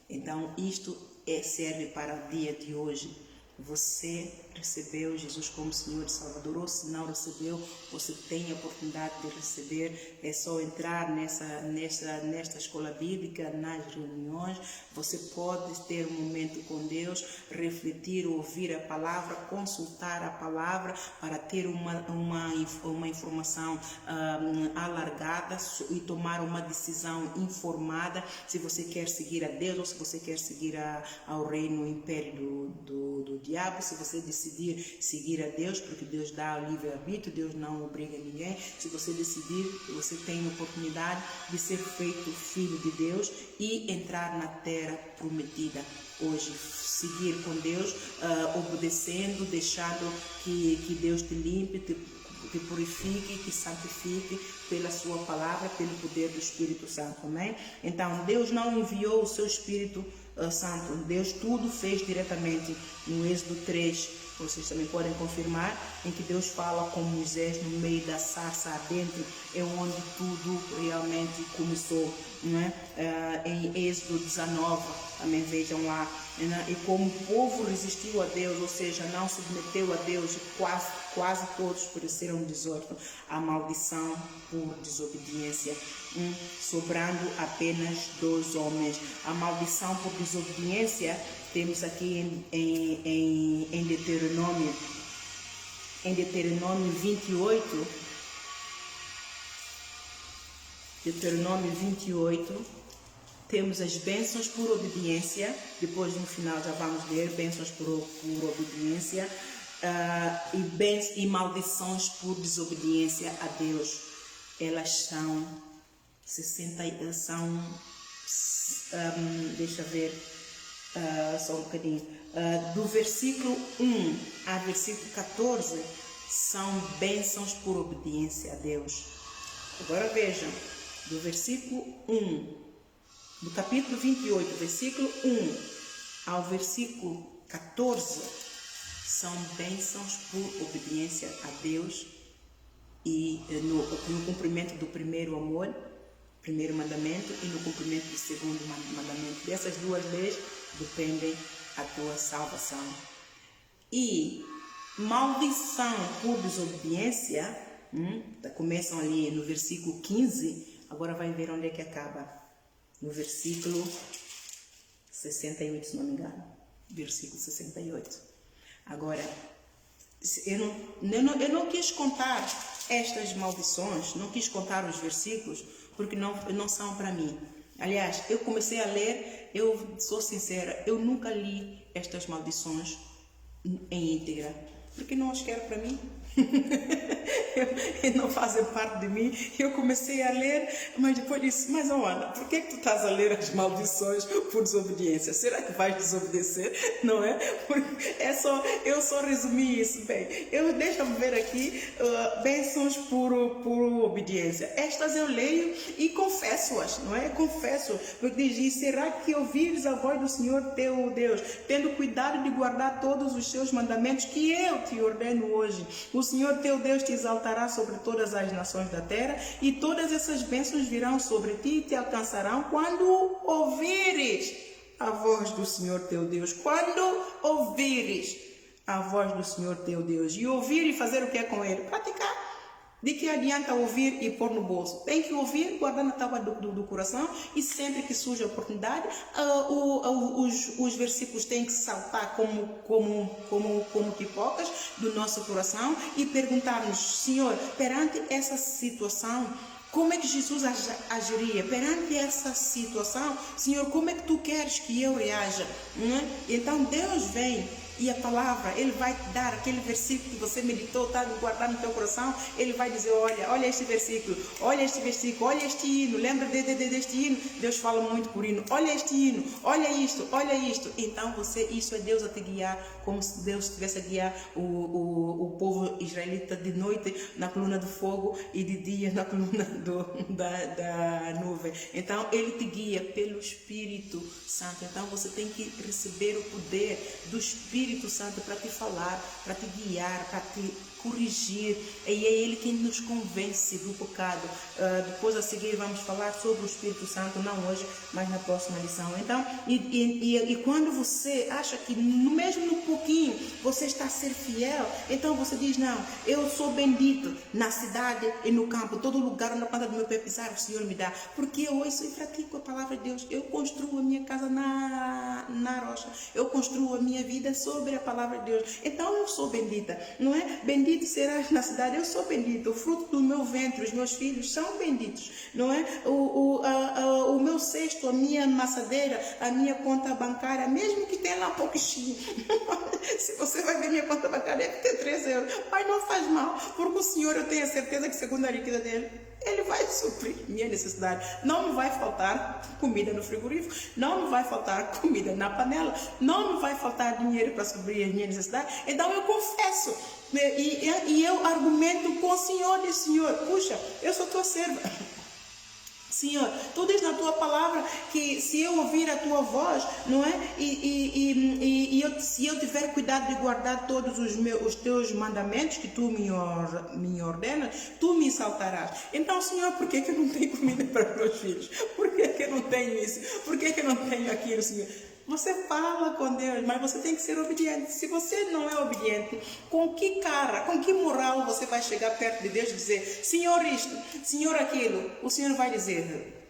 Speaker 1: Então isto serve para o dia de hoje. Você recebeu Jesus como Senhor e Salvador, ou se não recebeu, você tem a oportunidade de receber. É só entrar nesta escola bíblica, nas reuniões. Você pode ter um momento com Deus, refletir, ouvir a palavra, consultar a palavra para ter uma informação alargada e tomar uma decisão informada, se você quer seguir a Deus ou se você quer seguir ao reino, o império do diabo. Se você decidir seguir a Deus, porque Deus dá o livre-arbítrio, Deus não obriga ninguém. Se você decidir, você tem a oportunidade de ser feito filho de Deus e entrar na terra prometida hoje. Seguir com Deus, obedecendo, deixando que Deus te limpe, te purifique, te santifique pela sua palavra, pelo poder do Espírito Santo. Amém? Então, Deus não enviou o seu Espírito Santo. Deus tudo fez diretamente. No Êxodo 3, vocês também podem confirmar, em que Deus fala com Moisés no meio da sarça ardente, é onde tudo realmente começou, não é? Em Êxodo 19, também vejam lá, né? E como o povo resistiu a Deus, ou seja, não submeteu a Deus, quase todos pereceram no deserto, a maldição por desobediência, sobrando apenas 2 homens. A maldição por desobediência temos aqui em Deuteronômio. Em Deuteronômio 28, Deuteronômio 28, temos as bênçãos por obediência. Depois no final já vamos ler bênçãos por obediência, e maldições por desobediência a Deus. Elas são 60, deixa eu ver, só um bocadinho, do versículo 1 a versículo 14 são bênçãos por obediência a Deus. Agora vejam, do versículo 1 do capítulo 28, versículo 1 ao versículo 14 são bênçãos por obediência a Deus e no cumprimento do primeiro amor, primeiro mandamento, e no cumprimento do segundo mandamento. Dessas 2 leis depende a tua salvação. E maldição por desobediência, começam ali no versículo 15, agora vai ver onde é que acaba. No versículo 68, se não me engano. Versículo 68. Agora, eu não quis contar estas maldições, não quis contar os versículos, porque não são para mim. Aliás, eu comecei a ler, eu sou sincera, eu nunca li estas maldições em íntegra, porque não as quero para mim. e não fazem parte de mim. Eu comecei a ler, mas depois disse, mas Ana, por que tu estás a ler as maldições por desobediência? Será que vais desobedecer? Não é? Porque eu só resumi isso. Bem, deixa-me ver aqui, bênçãos por obediência. Estas eu leio e confesso-as, não é? Confesso, porque diz, e será que ouvires a voz do Senhor teu Deus, tendo cuidado de guardar todos os seus mandamentos que eu te ordeno hoje? O Senhor teu Deus te exaltará sobre todas as nações da terra, e todas essas bênçãos virão sobre ti e te alcançarão quando ouvires a voz do Senhor teu Deus. Quando ouvires a voz do Senhor teu Deus. E ouvir e fazer o que é com ele? Praticar. De que adianta ouvir e pôr no bolso? Tem que ouvir, guardar na tábua do coração, e sempre que surge a oportunidade, os versículos têm que saltar como pipocas do nosso coração e perguntar-nos, Senhor, perante essa situação, como é que Jesus agiria? Perante essa situação, Senhor, como é que tu queres que eu reaja? Então Deus vem. E a palavra, Ele vai te dar aquele versículo que você meditou, está guardado no teu coração. Ele vai dizer, olha este versículo, olha este hino, lembra deste hino? Deus fala muito por hino, olha este hino, olha isto. Então isso é Deus a te guiar, como se Deus estivesse a guiar o povo israelita de noite na coluna do fogo e de dia na coluna da nuvem. Então Ele te guia pelo Espírito Santo. Então você tem que receber o poder do Espírito Santo para te falar, para te guiar, para te corrigir. E é Ele quem nos convence do pecado. Depois a seguir vamos falar sobre o Espírito Santo, não hoje, mas na próxima lição. Então, e quando você acha que mesmo no pouquinho você está a ser fiel, então você diz, não, eu sou bendito na cidade e no campo, todo lugar na planta do meu pé pisar, o Senhor me dá, porque eu ouço e pratico a palavra de Deus. Eu construo a minha casa na rocha, eu construo a minha vida sobre a palavra de Deus. Então eu sou bendita, não é? Bendito serás na cidade, eu sou bendito. O fruto do meu ventre, os meus filhos são benditos, não é? O meu cesto, a minha maçadeira, a minha conta bancária, mesmo que tenha lá um pouquinho, se você vai ver minha conta bancária, deve ter 3 euros, mas não faz mal, porque o Senhor, eu tenho a certeza que segundo a riqueza dele, Ele vai suprir minha necessidade. Não me vai faltar comida no frigorífico, não me vai faltar comida na panela, não me vai faltar dinheiro para suprir as minhas necessidades. Então eu confesso, e eu argumento com o Senhor, diz, Senhor, puxa, eu sou tua serva. Senhor, tu diz na tua palavra que se eu ouvir a tua voz, não é? Se eu tiver cuidado de guardar todos os teus mandamentos que tu me ordenas, tu me exaltarás. Então, Senhor, por que eu não tenho comida para meus filhos? Por que eu não tenho isso? Por que eu não tenho aquilo, Senhor? Você fala com Deus, mas você tem que ser obediente. Se você não é obediente, com que moral você vai chegar perto de Deus e dizer, Senhor isto, Senhor aquilo? O Senhor vai dizer,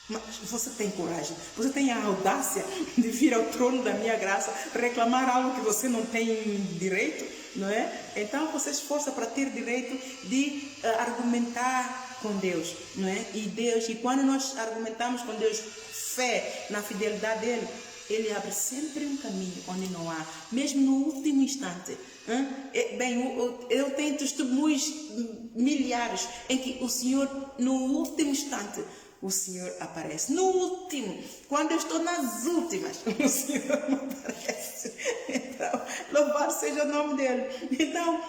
Speaker 1: mas você tem coragem, você tem a audácia de vir ao trono da minha graça, reclamar algo que você não tem direito, não é? Então você esforça para ter direito de argumentar com Deus, não é? E quando nós argumentamos com Deus, fé na fidelidade dele, Ele abre sempre um caminho onde não há, mesmo no último instante. Bem, eu tenho testemunhos milhares em que o Senhor, no último instante, o Senhor aparece. No último, quando eu estou nas últimas, o Senhor não aparece. Então, louvado seja o nome dele. Então,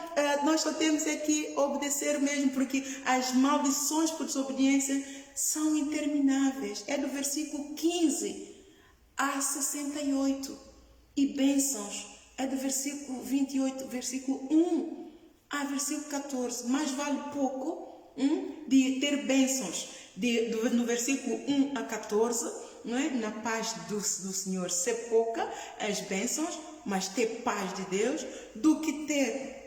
Speaker 1: nós só temos que obedecer mesmo, porque as maldições por desobediência são intermináveis. É do versículo 15 a 68, e bênçãos é do versículo 28, versículo 1 a versículo 14. Mais vale pouco de ter bênçãos no versículo 1 a 14, não é? Na paz do Senhor ser pouca as bênçãos, mas ter paz de Deus, do que ter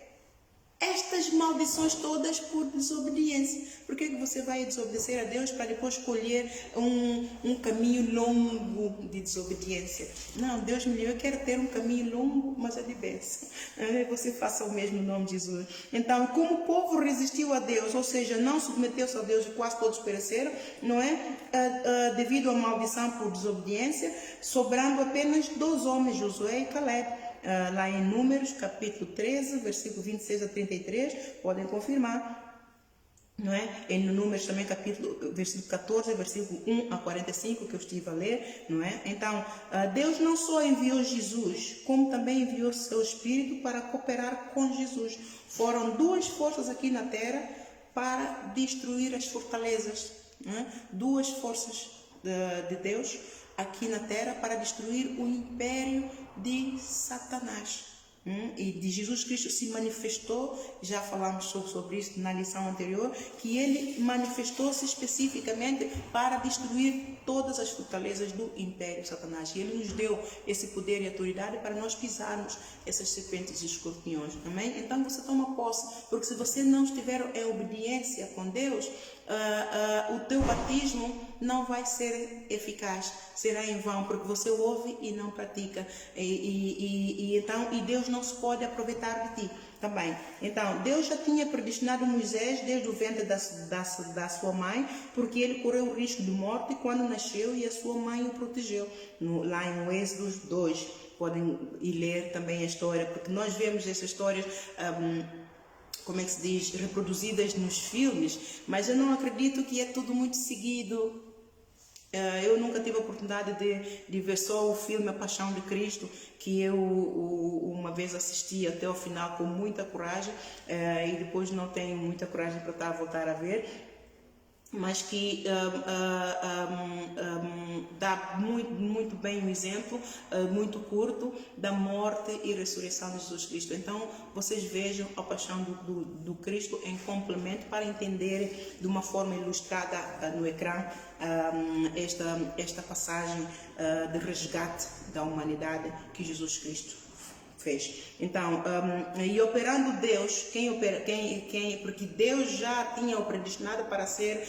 Speaker 1: estas maldições todas por desobediência. Por que você vai desobedecer a Deus para depois escolher um caminho longo de desobediência? Não, Deus me livre, eu quero ter um caminho longo, mas é de bênção. Você faça o mesmo em nome de Jesus. Então, como o povo resistiu a Deus, ou seja, não submeteu-se a Deus, e quase todos pereceram, não é? Devido à maldição por desobediência, sobrando apenas 2 homens, Josué e Caleb. Lá em Números, capítulo 13, versículo 26 a 33, podem confirmar. Não é? Em Números também, versículo 14, versículo 1 a 45, que eu estive a ler, não é? Então, Deus não só enviou Jesus, como também enviou seu Espírito para cooperar com Jesus. Foram duas forças aqui na terra para destruir as fortalezas, não é? Duas forças de Deus aqui na terra para destruir o império de Satanás. E de Jesus Cristo se manifestou, já falamos sobre isso na lição anterior, que ele manifestou-se especificamente para destruir todas as fortalezas do império de Satanás. E ele nos deu esse poder e autoridade para nós pisarmos essas serpentes e escorpiões. Amém? Então você toma posse, porque se você não estiver em obediência com Deus, o teu batismo não vai ser eficaz, será em vão, porque você ouve e não pratica, então Deus não se pode aproveitar de ti também. Então Deus já tinha predestinado Moisés desde o ventre da sua mãe, porque ele correu o risco de morte quando nasceu e a sua mãe o protegeu. Lá em Êxodo 2 podem ir ler também a história, porque nós vemos essas histórias como é que se diz, reproduzidas nos filmes, mas eu não acredito que é tudo muito seguido. Eu nunca tive a oportunidade de ver só o filme A Paixão de Cristo, que eu uma vez assisti até ao final com muita coragem, e depois não tenho muita coragem para voltar a ver, mas que dá muito bem um exemplo, muito curto, da morte e ressurreição de Jesus Cristo. Então, vocês vejam a paixão do Cristo em complemento para entenderem de uma forma ilustrada no ecrã esta passagem de resgate da humanidade que Jesus Cristo fez. Então, e operando Deus, porque Deus já tinha o predestinado para ser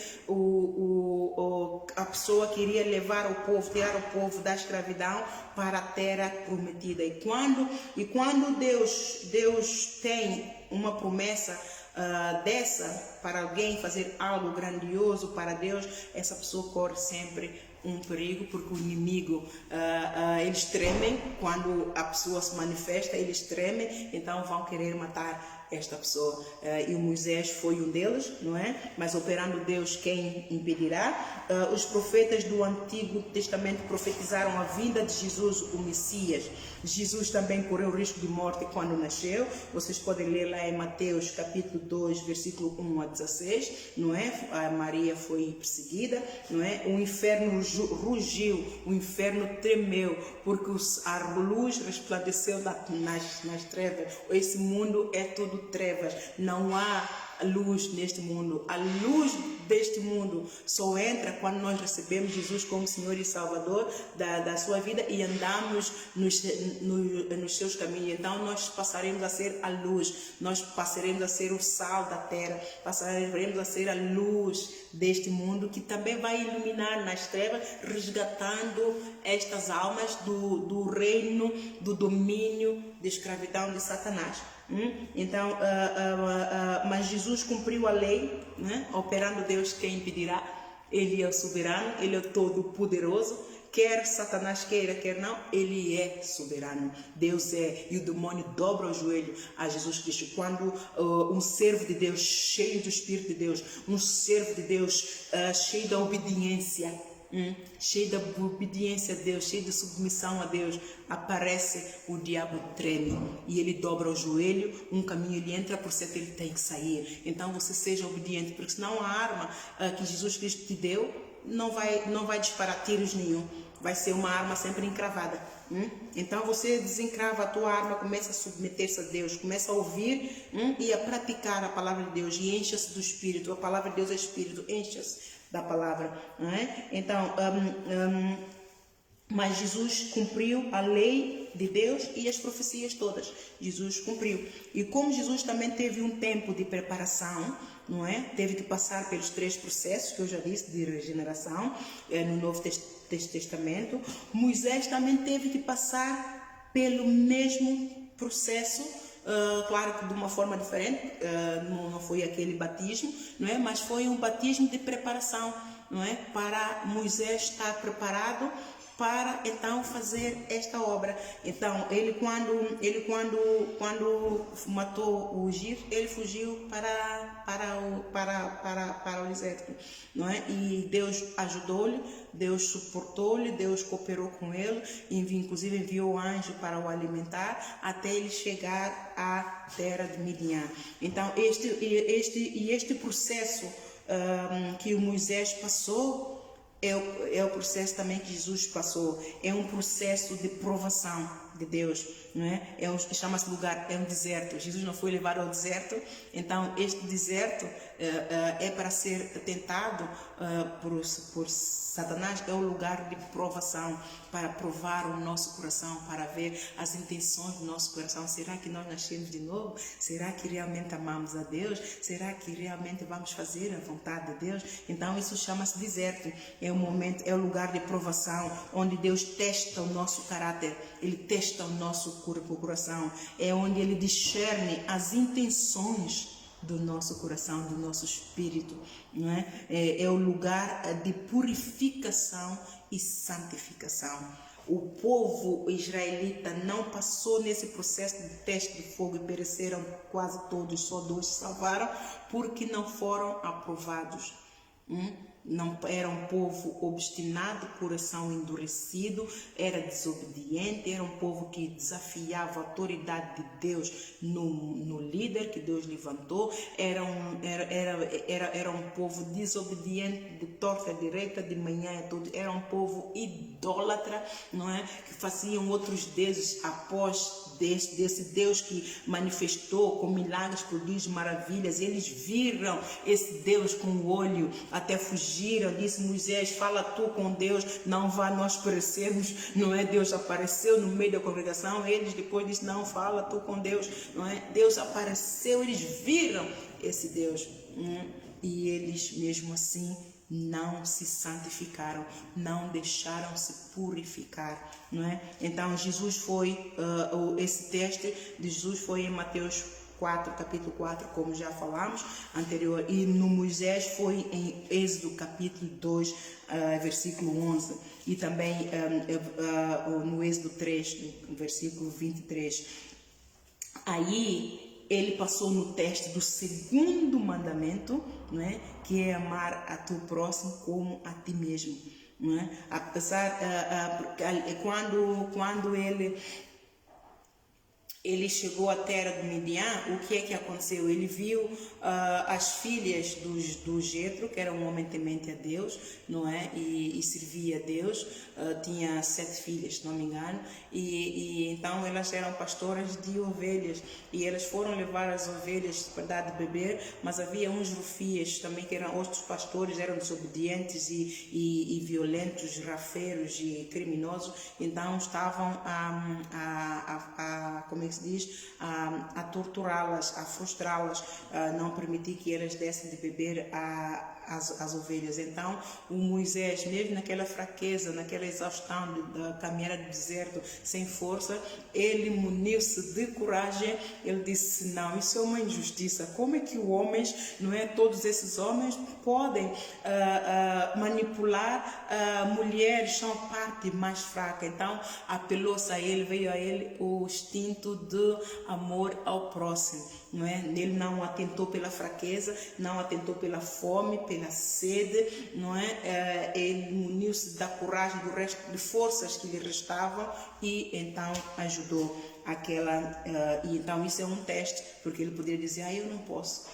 Speaker 1: a pessoa que iria levar o povo, tirar o povo da escravidão para a terra prometida. E quando Deus tem uma promessa dessa para alguém fazer algo grandioso para Deus, essa pessoa corre sempre um perigo, porque o inimigo, eles tremem quando a pessoa se manifesta, eles tremem, então vão querer matar esta pessoa, e o Moisés foi um deles, não é? Mas operando Deus, quem impedirá? Os profetas do Antigo Testamento profetizaram a vinda de Jesus, o Messias. Jesus também correu o risco de morte quando nasceu. Vocês podem ler lá em Mateus capítulo 2, versículo 1 a 16, não é? A Maria foi perseguida, não é? O inferno rugiu, o inferno tremeu, porque a luz resplandeceu nas trevas. Esse mundo é tudo trevas, não há luz neste mundo. A luz deste mundo só entra quando nós recebemos Jesus como Senhor e Salvador da sua vida e andamos nos seus caminhos. Então nós passaremos a ser a luz, nós passaremos a ser o sal da terra, passaremos a ser a luz deste mundo, que também vai iluminar nas trevas, resgatando estas almas do reino, do domínio, da escravidão de Satanás. Então, mas Jesus cumpriu a lei, né? Operando Deus, quem impedirá? Ele é o soberano, ele é o todo-poderoso. Quer Satanás queira, quer não, ele é soberano. Deus é, e o demônio dobra o joelho a Jesus Cristo. Quando um servo de Deus, cheio do Espírito de Deus, um servo de Deus, cheio da obediência, cheio da obediência a Deus, cheio de submissão a Deus, aparece, o diabo treme e ele dobra o joelho, um caminho ele entra, por certo ele tem que sair. Então você seja obediente, porque senão a arma que Jesus Cristo te deu não vai disparar tiros nenhum, vai ser uma arma sempre encravada. Então você desencrava a tua arma, começa a submeter-se a Deus, começa a ouvir e a praticar a palavra de Deus, e encha-se do Espírito. A palavra de Deus é Espírito, encha-se da palavra, não é? Então, mas Jesus cumpriu a lei de Deus e as profecias todas. Jesus cumpriu. E como Jesus também teve um tempo de preparação, não é? Teve que passar pelos 3 processos que eu já disse de regeneração no Novo Testamento. Moisés também teve que passar pelo mesmo processo. Claro que de uma forma diferente, não foi aquele batismo, não é? Mas foi um batismo de preparação, não é? Para Moisés estar preparado para então fazer esta obra. Então ele quando matou o egípcio, ele fugiu para o deserto, não é? E Deus ajudou-lhe, Deus suportou-lhe, Deus cooperou com ele, inclusive enviou anjo para o alimentar até ele chegar à terra de Midian. Então este processo que o Moisés passou é o processo também que Jesus passou. É um processo de provação de Deus, não é? Chama-se lugar, é um deserto. Jesus não foi levado ao deserto, então este deserto é para ser tentado por Satanás. É o lugar de provação, para provar o nosso coração, para ver as intenções do nosso coração. Será que nós nascemos de novo? Será que realmente amamos a Deus? Será que realmente vamos fazer a vontade de Deus? Então isso chama-se deserto. É o momento, é o lugar de provação, onde Deus testa o nosso caráter, Ele testa o nosso coração. É onde Ele discerne as intenções do nosso coração, do nosso espírito, não é? É o lugar de purificação e santificação. O povo israelita não passou nesse processo de teste de fogo e pereceram quase todos, só 2 se salvaram, porque não foram aprovados. Não era um povo obstinado, coração endurecido, era desobediente, era um povo que desafiava a autoridade de Deus no líder que Deus levantou, era um povo desobediente, de torta à direita, de manhã a tudo, era um povo idólatra, não é? Que faziam outros deuses após desse Deus que manifestou com milagres, prodígios, maravilhas. Eles viram esse Deus com o olho, até fugiram. Disse Moisés: fala tu com Deus, não vá nós perecermos, não é? Deus apareceu no meio da congregação, eles depois disseram: não, fala tu com Deus, não é? Deus apareceu, eles viram esse Deus, e eles mesmo assim não se santificaram, não deixaram se purificar, não é? Então Jesus foi, esse teste de Jesus foi em Mateus 4, capítulo 4, como já falamos anterior, e no Moisés foi em Êxodo capítulo 2, versículo 11, e também no Êxodo 3, versículo 23. Aí ele passou no teste do segundo mandamento, não é? Que é amar a teu próximo como a ti mesmo, não é? Apesar quando ele chegou à terra de Midian, o que é que aconteceu? Ele viu as filhas do Jetro, que era um homem temente a Deus, não é? E servia a Deus, tinha 7 filhas, se não me engano, e então elas eram pastoras de ovelhas, e elas foram levar as ovelhas para dar de beber, mas havia uns rufias também, que eram outros pastores, eram desobedientes e violentos, rafeiros e criminosos, então estavam como é que se diz, a torturá-las, a frustrá-las, a não permitir que elas dessem de beber as ovelhas. Então o Moisés, mesmo naquela fraqueza, naquela exaustão da caminhada do deserto, sem força, ele muniu-se de coragem. Ele disse: não, isso é uma injustiça. Como é que homens, não é, todos esses homens podem manipular mulheres, são a parte mais fraca? Então apelou-se a ele, veio a ele o instinto de amor ao próximo, não é? Ele não atentou pela fraqueza, não atentou pela fome, pela sede, não é? Ele muniu-se da coragem, do resto de forças que lhe restavam, e então ajudou aquela. E então isso é um teste, porque ele poderia dizer: eu não posso.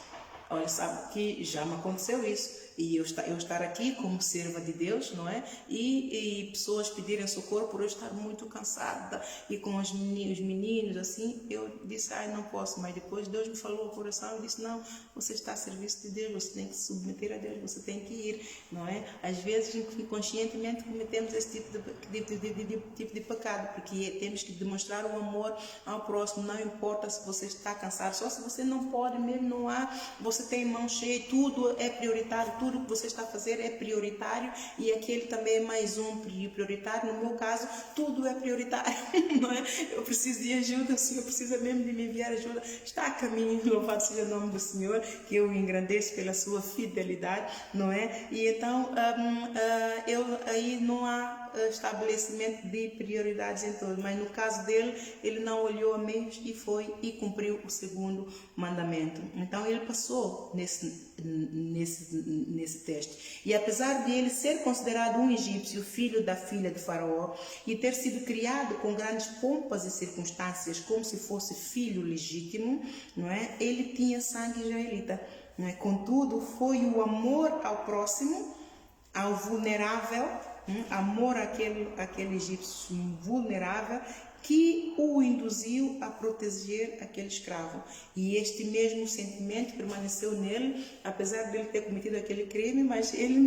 Speaker 1: Olha, sabe que já me aconteceu isso, e eu estar aqui como serva de Deus, não é? E pessoas pedirem socorro por eu estar muito cansada, e com os meninos assim, eu disse: não posso. Mas depois Deus me falou ao coração e disse: não, você está a serviço de Deus, você tem que se submeter a Deus, você tem que ir, não é? Às vezes inconscientemente cometemos esse tipo de pecado, porque temos que demonstrar o amor ao próximo. Não importa se você está cansado, só se você não pode mesmo, não há, você tem mão cheia, tudo é prioritário, tudo que você está a fazer é prioritário, e aquele também é mais um prioritário. No meu caso, tudo é prioritário, não é? Eu preciso de ajuda, o Senhor precisa mesmo de me enviar ajuda, está a caminho, louvado seja o nome do Senhor, que eu o engrandeço pela sua fidelidade, não é? E então, aí não há estabelecimento de prioridades em todos, mas no caso dele, ele não olhou a meios e foi e cumpriu o segundo mandamento. Então ele passou nesse teste. E apesar de ele ser considerado um egípcio, filho da filha de Faraó, e ter sido criado com grandes pompas e circunstâncias, como se fosse filho legítimo, não é? Ele tinha sangue israelita. Não é? Contudo, foi o amor ao próximo, ao vulnerável, amor àquele egípcio vulnerável, que o induziu a proteger aquele escravo. E este mesmo sentimento permaneceu nele, apesar de ele ter cometido aquele crime, mas ele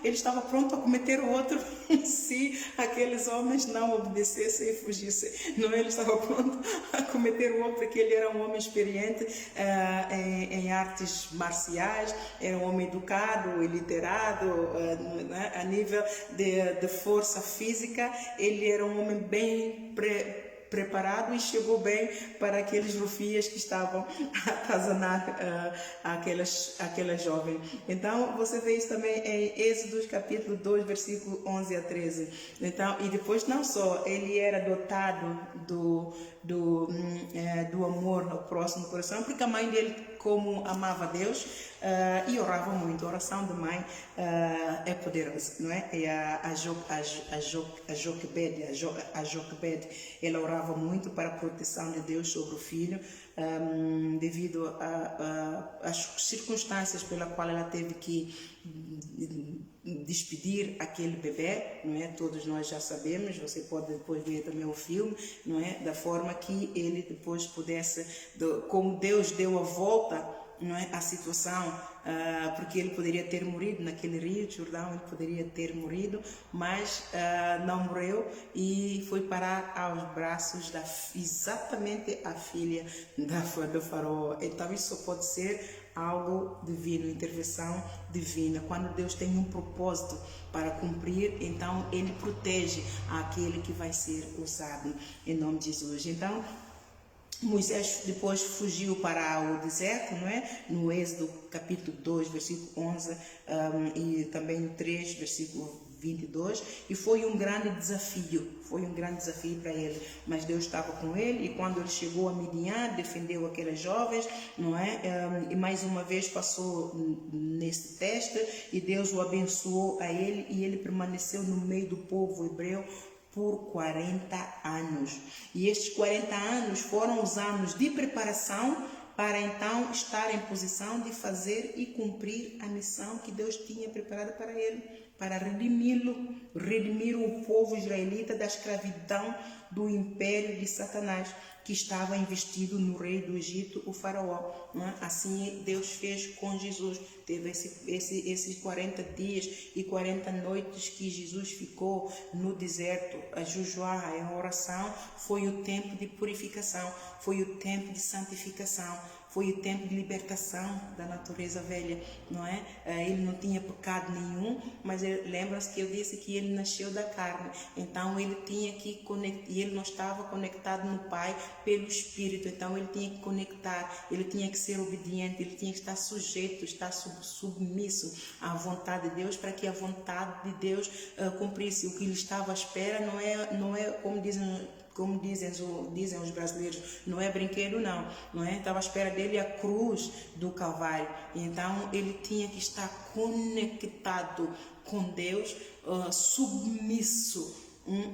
Speaker 1: estava pronto a cometer o outro se aqueles homens não obedecessem e fugissem. Não, ele estava pronto a cometer o outro, porque ele era um homem experiente em artes marciais, era um homem educado e literado, a nível de força física, ele era um homem bem preparado e chegou bem para aqueles rufias que estavam a atazanar aquela jovem. Então, você vê isso também em Êxodo capítulo 2, versículo 11 a 13. Então, e depois não só, ele era dotado do amor ao próximo coração, porque a mãe dele, como amava Deus e orava muito. A oração de mãe é poderosa, não é? E a Joquebed, ela orava muito para a proteção de Deus sobre o filho, devido às circunstâncias pela qual ela teve que despedir aquele bebê, não é? Todos nós já sabemos, você pode depois ver também o filme, não é? Da forma que ele depois pudesse, como Deus deu a volta, não é? A situação, porque ele poderia ter morrido naquele rio de Jordão, ele poderia ter morrido, mas não morreu e foi parar aos braços exatamente a filha do faraó. Então isso pode ser algo divino, intervenção divina. Quando Deus tem um propósito para cumprir, então ele protege aquele que vai ser usado em nome de Jesus. Então Moisés depois fugiu para o deserto, não é? No Êxodo capítulo 2, versículo 11 e também no 3, versículo 22, e foi um grande desafio para ele, mas Deus estava com ele, e quando ele chegou a Midian, defendeu aquelas jovens, não é? E mais uma vez passou nesse teste, e Deus o abençoou a ele, e ele permaneceu no meio do povo hebreu por 40 anos. E estes 40 anos foram os anos de preparação para então estar em posição de fazer e cumprir a missão que Deus tinha preparada para ele, para redimir o povo israelita da escravidão do império de Satanás, que estava investido no rei do Egito, o faraó. Não é? Assim Deus fez com Jesus. Teve esses 40 dias e 40 noites que Jesus ficou no deserto a jejuar, em oração. Foi o tempo de purificação, foi o tempo de santificação, foi o tempo de libertação da natureza velha, não é? Ele não tinha pecado nenhum, mas lembra-se que eu disse que ele nasceu da carne, então ele tinha que conectar, e ele não estava conectado no Pai pelo Espírito, então ele tinha que conectar, ele tinha que ser obediente, ele tinha que estar sujeito, estar submisso à vontade de Deus, para que a vontade de Deus cumprisse. O que ele estava à espera não é como dizem os brasileiros, não é brinquedo não é? Estava à espera dele a cruz do Calvário. Então ele tinha que estar conectado com Deus, submisso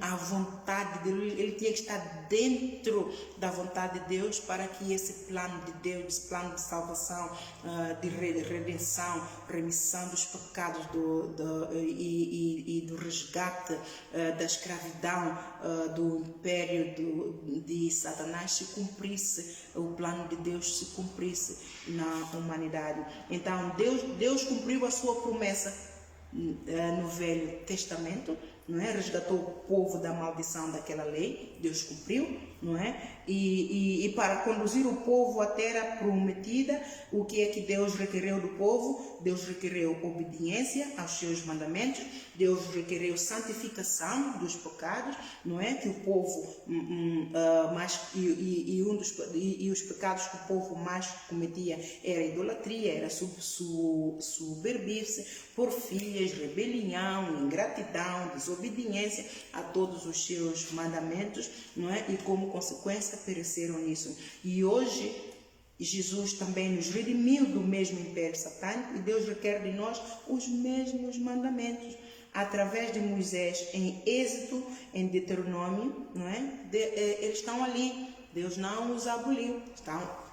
Speaker 1: à vontade dele. Ele tinha que estar dentro da vontade de Deus, para que esse plano de Deus, esse plano de salvação, de redenção, remissão dos pecados e do resgate da escravidão do império de Satanás se cumprisse, o plano de Deus se cumprisse na humanidade. Então Deus cumpriu a sua promessa no Velho Testamento, não é? Resgatou o povo da maldição daquela lei, Deus cumpriu, não é? E para conduzir o povo à terra prometida, o que é que Deus requereu do povo? Deus requereu obediência aos seus mandamentos, Deus requereu santificação dos pecados, não é? Que o povo e os pecados que o povo mais cometia era idolatria, era soberbice, porfias, rebelião, ingratidão, desobediência, desobediência a todos os seus mandamentos, não é? E como consequência pereceram nisso. E hoje Jesus também nos redimiu do mesmo império satânico e Deus requer de nós os mesmos mandamentos. Através de Moisés, em Êxodo, em Deuteronômio, não é? Eles estão ali. Deus não os aboliu,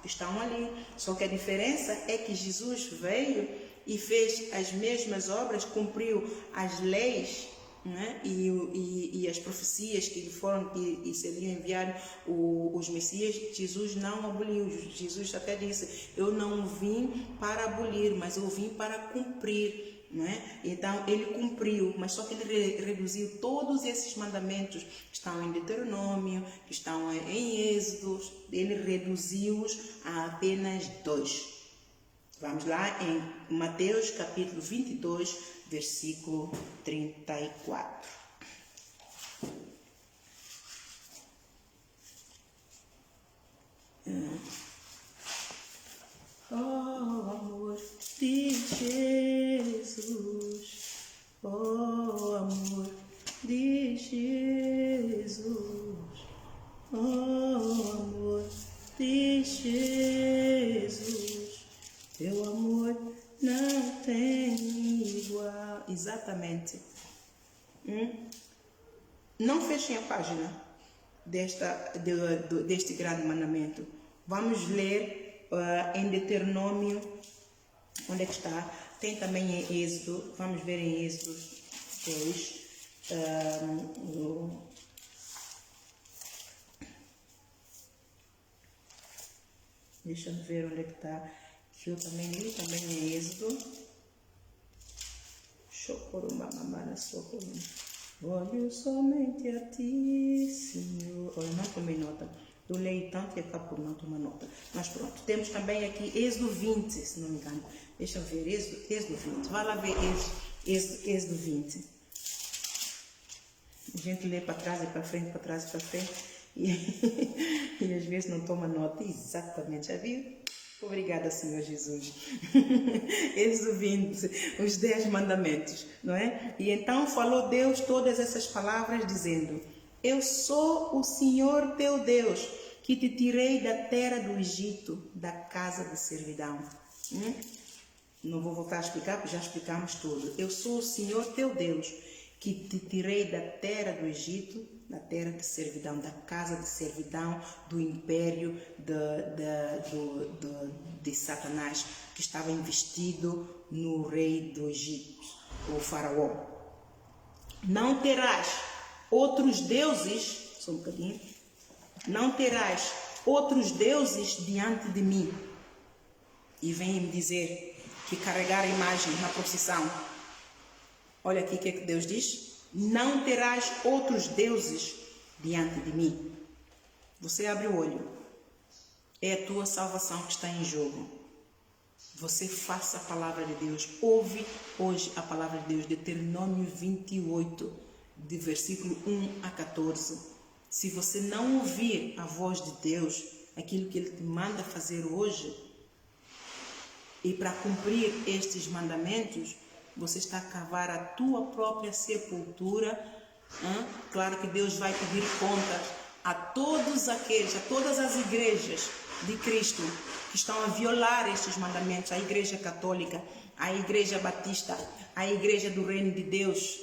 Speaker 1: estão ali. Só que a diferença é que Jesus veio e fez as mesmas obras, cumpriu as leis, né? e as profecias que foram e seriam enviados os Messias. Jesus não aboliu. Jesus até disse: eu não vim para abolir, mas eu vim para cumprir. Né? Então ele cumpriu, mas só que ele reduziu todos esses mandamentos que estão em Deuteronômio, que estão em Êxodo, ele reduziu-os a apenas 2. Vamos lá em Mateus capítulo 22, versículo 34. Oh, amor de Jesus, oh, amor de Jesus, oh, amor de Jesus, teu amor não tem igual. Exatamente. Não fechem a página deste grande mandamento. Vamos ler em Deuteronômio. Onde é que está? Tem também em Êxodo. Vamos ver em Êxodo 2. Deixa eu ver onde é que está. Que eu também li também em Êxodo. Olho somente a ti, Senhor. Olha, não tomei nota. Eu leio tanto e acabo por não tomar nota. Mas pronto, temos também aqui Êxodo 20, se não me engano. Deixa eu ver, Êxodo 20. Vai lá ver Êxodo 20. A gente lê para trás e para frente, para trás e para frente. E às vezes não toma nota. Exatamente, já viu? Obrigada, Senhor Jesus. Êxodo 20, os 10 mandamentos, não é? E então falou Deus todas essas palavras dizendo: eu sou o Senhor teu Deus, que te tirei da terra do Egito, da casa de servidão. Não vou voltar a explicar, porque já explicamos tudo. Eu sou o Senhor teu Deus, que te tirei da terra do Egito, da terra de servidão, da casa de servidão, do império de Satanás, que estava investido no rei do Egito, o faraó. Não terás outros deuses, só um bocadinho, não terás outros deuses diante de mim. E vem me dizer que carregar a imagem na procissão. Olha aqui o que é que Deus diz: não terás outros deuses diante de mim. Você abre o olho, é a tua salvação que está em jogo. Você faça a palavra de Deus. Ouve hoje a palavra de Deus, Deuteronômio 28, de versículo 1 a 14. Se você não ouvir a voz de Deus, aquilo que Ele te manda fazer hoje, e para cumprir estes mandamentos, você está a cavar a tua própria sepultura. Claro que Deus vai pedir contas a todas as igrejas de Cristo que estão a violar estes mandamentos, a Igreja Católica, a Igreja Batista, a Igreja do Reino de Deus,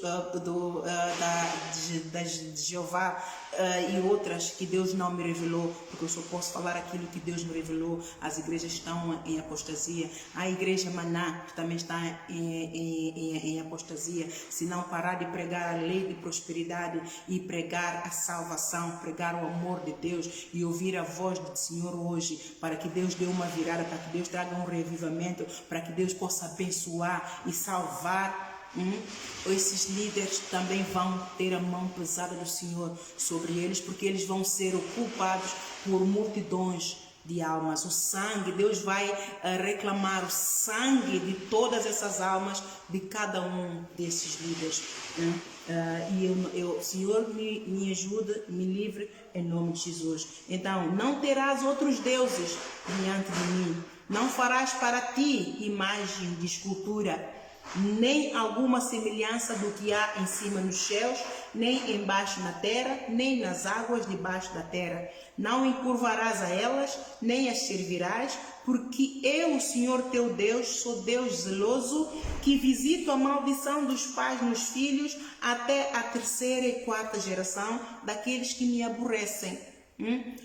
Speaker 1: de Jeová, e outras que Deus não me revelou, porque eu só posso falar aquilo que Deus me revelou. As igrejas estão em apostasia. A Igreja Maná, que também está em apostasia. Se não parar de pregar a lei de prosperidade e pregar a salvação, pregar o amor de Deus e ouvir a voz do Senhor hoje, para que Deus dê uma virada, para que Deus traga um revivamento, para que Deus possa abençoar e salvar. Esses líderes também vão ter a mão pesada do Senhor sobre eles, porque eles vão ser ocupados por multidões de almas. O sangue, Deus vai reclamar o sangue de todas essas almas, de cada um desses líderes. E Senhor, me ajuda, me livre em nome de Jesus. Então, não terás outros deuses diante de mim. Não farás para ti imagem de escultura, nem alguma semelhança do que há em cima nos céus, nem embaixo na terra, nem nas águas debaixo da terra. Não encurvarás a elas, nem as servirás, porque eu, o Senhor teu Deus, sou Deus zeloso, que visito a maldição dos pais nos filhos, até a 3ª e 4ª geração daqueles que me aborrecem.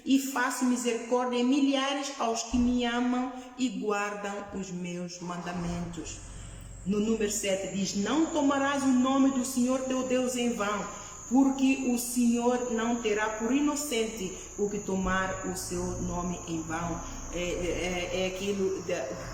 Speaker 1: E faço misericórdia em milhares aos que me amam e guardam os meus mandamentos. No número 7 diz: não tomarás o nome do Senhor teu Deus em vão, porque o Senhor não terá por inocente o que tomar o seu nome em vão. É aquilo,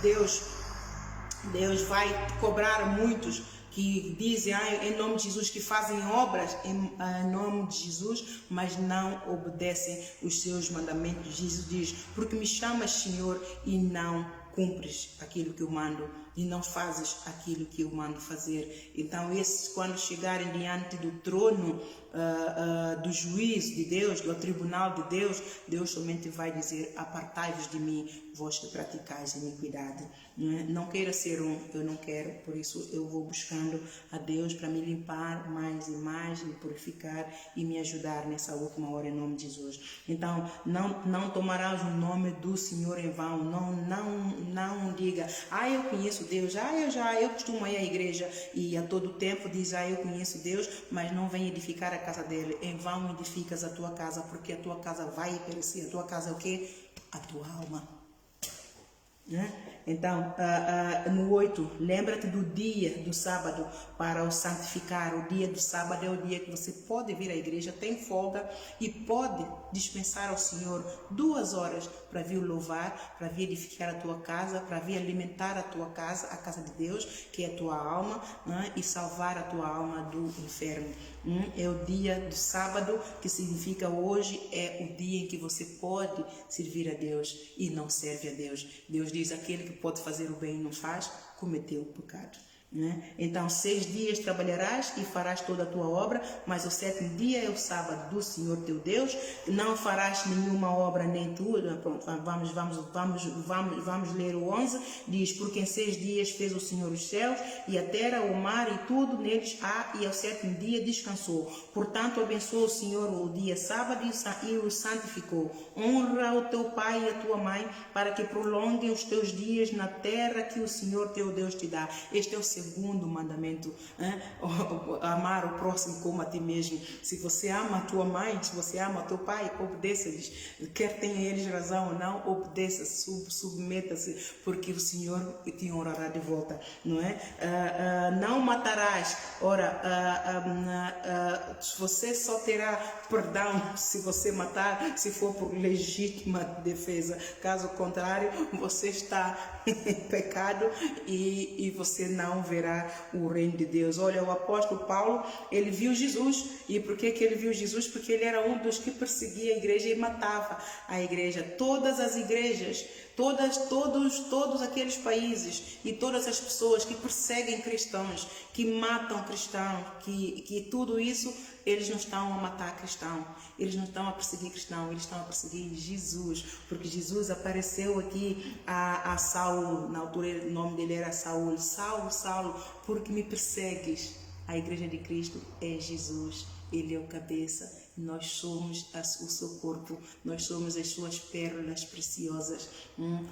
Speaker 1: Deus vai cobrar muitos que dizem em nome de Jesus, que fazem obras em nome de Jesus, mas não obedecem os seus mandamentos. Jesus diz: porque me chamas Senhor e não cumpres aquilo que eu mando, e não fazes aquilo que eu mando fazer. Então esses, quando chegarem diante do trono do juízo de Deus, do tribunal de Deus, Deus somente vai dizer: apartai-vos de mim, vós que praticais iniquidade. Não queira ser eu não quero, por isso eu vou buscando a Deus para me limpar mais e mais, me purificar e me ajudar nessa última hora, em nome de Jesus. Então não tomarás o nome do Senhor em vão. Não diga: eu conheço Deus, eu costumo ir à igreja, e a todo tempo diz: eu conheço Deus, mas não vem edificar a casa dele. Em vão edificas a tua casa, porque a tua casa vai perecer. A tua casa é o quê? A tua alma. Então, no 8, lembra-te do dia do sábado para o santificar. O dia do sábado é o dia que você pode vir à igreja, tem folga e pode dispensar ao Senhor 2 horas para vir louvar, para vir edificar a tua casa, para vir alimentar a tua casa, a casa de Deus, que é a tua alma, e salvar a tua alma do inferno. É o dia do sábado, que significa hoje é o dia em que você pode servir a Deus e não serve a Deus. Deus diz: aquele que pode fazer o bem e não faz, cometeu o pecado. Então 6 dias trabalharás e farás toda a tua obra, mas o 7º dia é o sábado do Senhor teu Deus. Não farás nenhuma obra, nem tu. Pronto, vamos ler o 11. Diz: porque em 6 dias fez o Senhor os céus e a terra, o mar e tudo neles há, e ao 7º dia descansou. Portanto abençoou o Senhor o dia sábado e o santificou. Honra o teu pai e a tua mãe, para que prolonguem os teus dias na terra que o Senhor teu Deus te dá. Este é o segundo mandamento, amar o próximo como a ti mesmo. Se você ama a tua mãe, se você ama o teu pai, obedeça-lhes. Quer tenham eles razão ou não, obedeça, submeta-se, porque o Senhor te honrará de volta, não é? Não matarás. Ora, você só terá perdão se você matar, se for por legítima defesa. Caso contrário, você está em pecado e você não verá o reino de Deus. Olha, o apóstolo Paulo, ele viu Jesus. E por que ele viu Jesus? Porque ele era um dos que perseguia a igreja e matava a igreja. Todas as igrejas, todos aqueles países e todas as pessoas que perseguem cristãos, que matam cristãos, que tudo isso, eles não estão a matar cristão, eles não estão a perseguir cristão, eles estão a perseguir Jesus, porque Jesus apareceu aqui a Saulo. Na altura o nome dele era Saul. Saulo, Saulo, porque me persegues? A igreja de Cristo é Jesus, ele é o cabeça. Nós somos o seu corpo, nós somos as suas pérolas preciosas,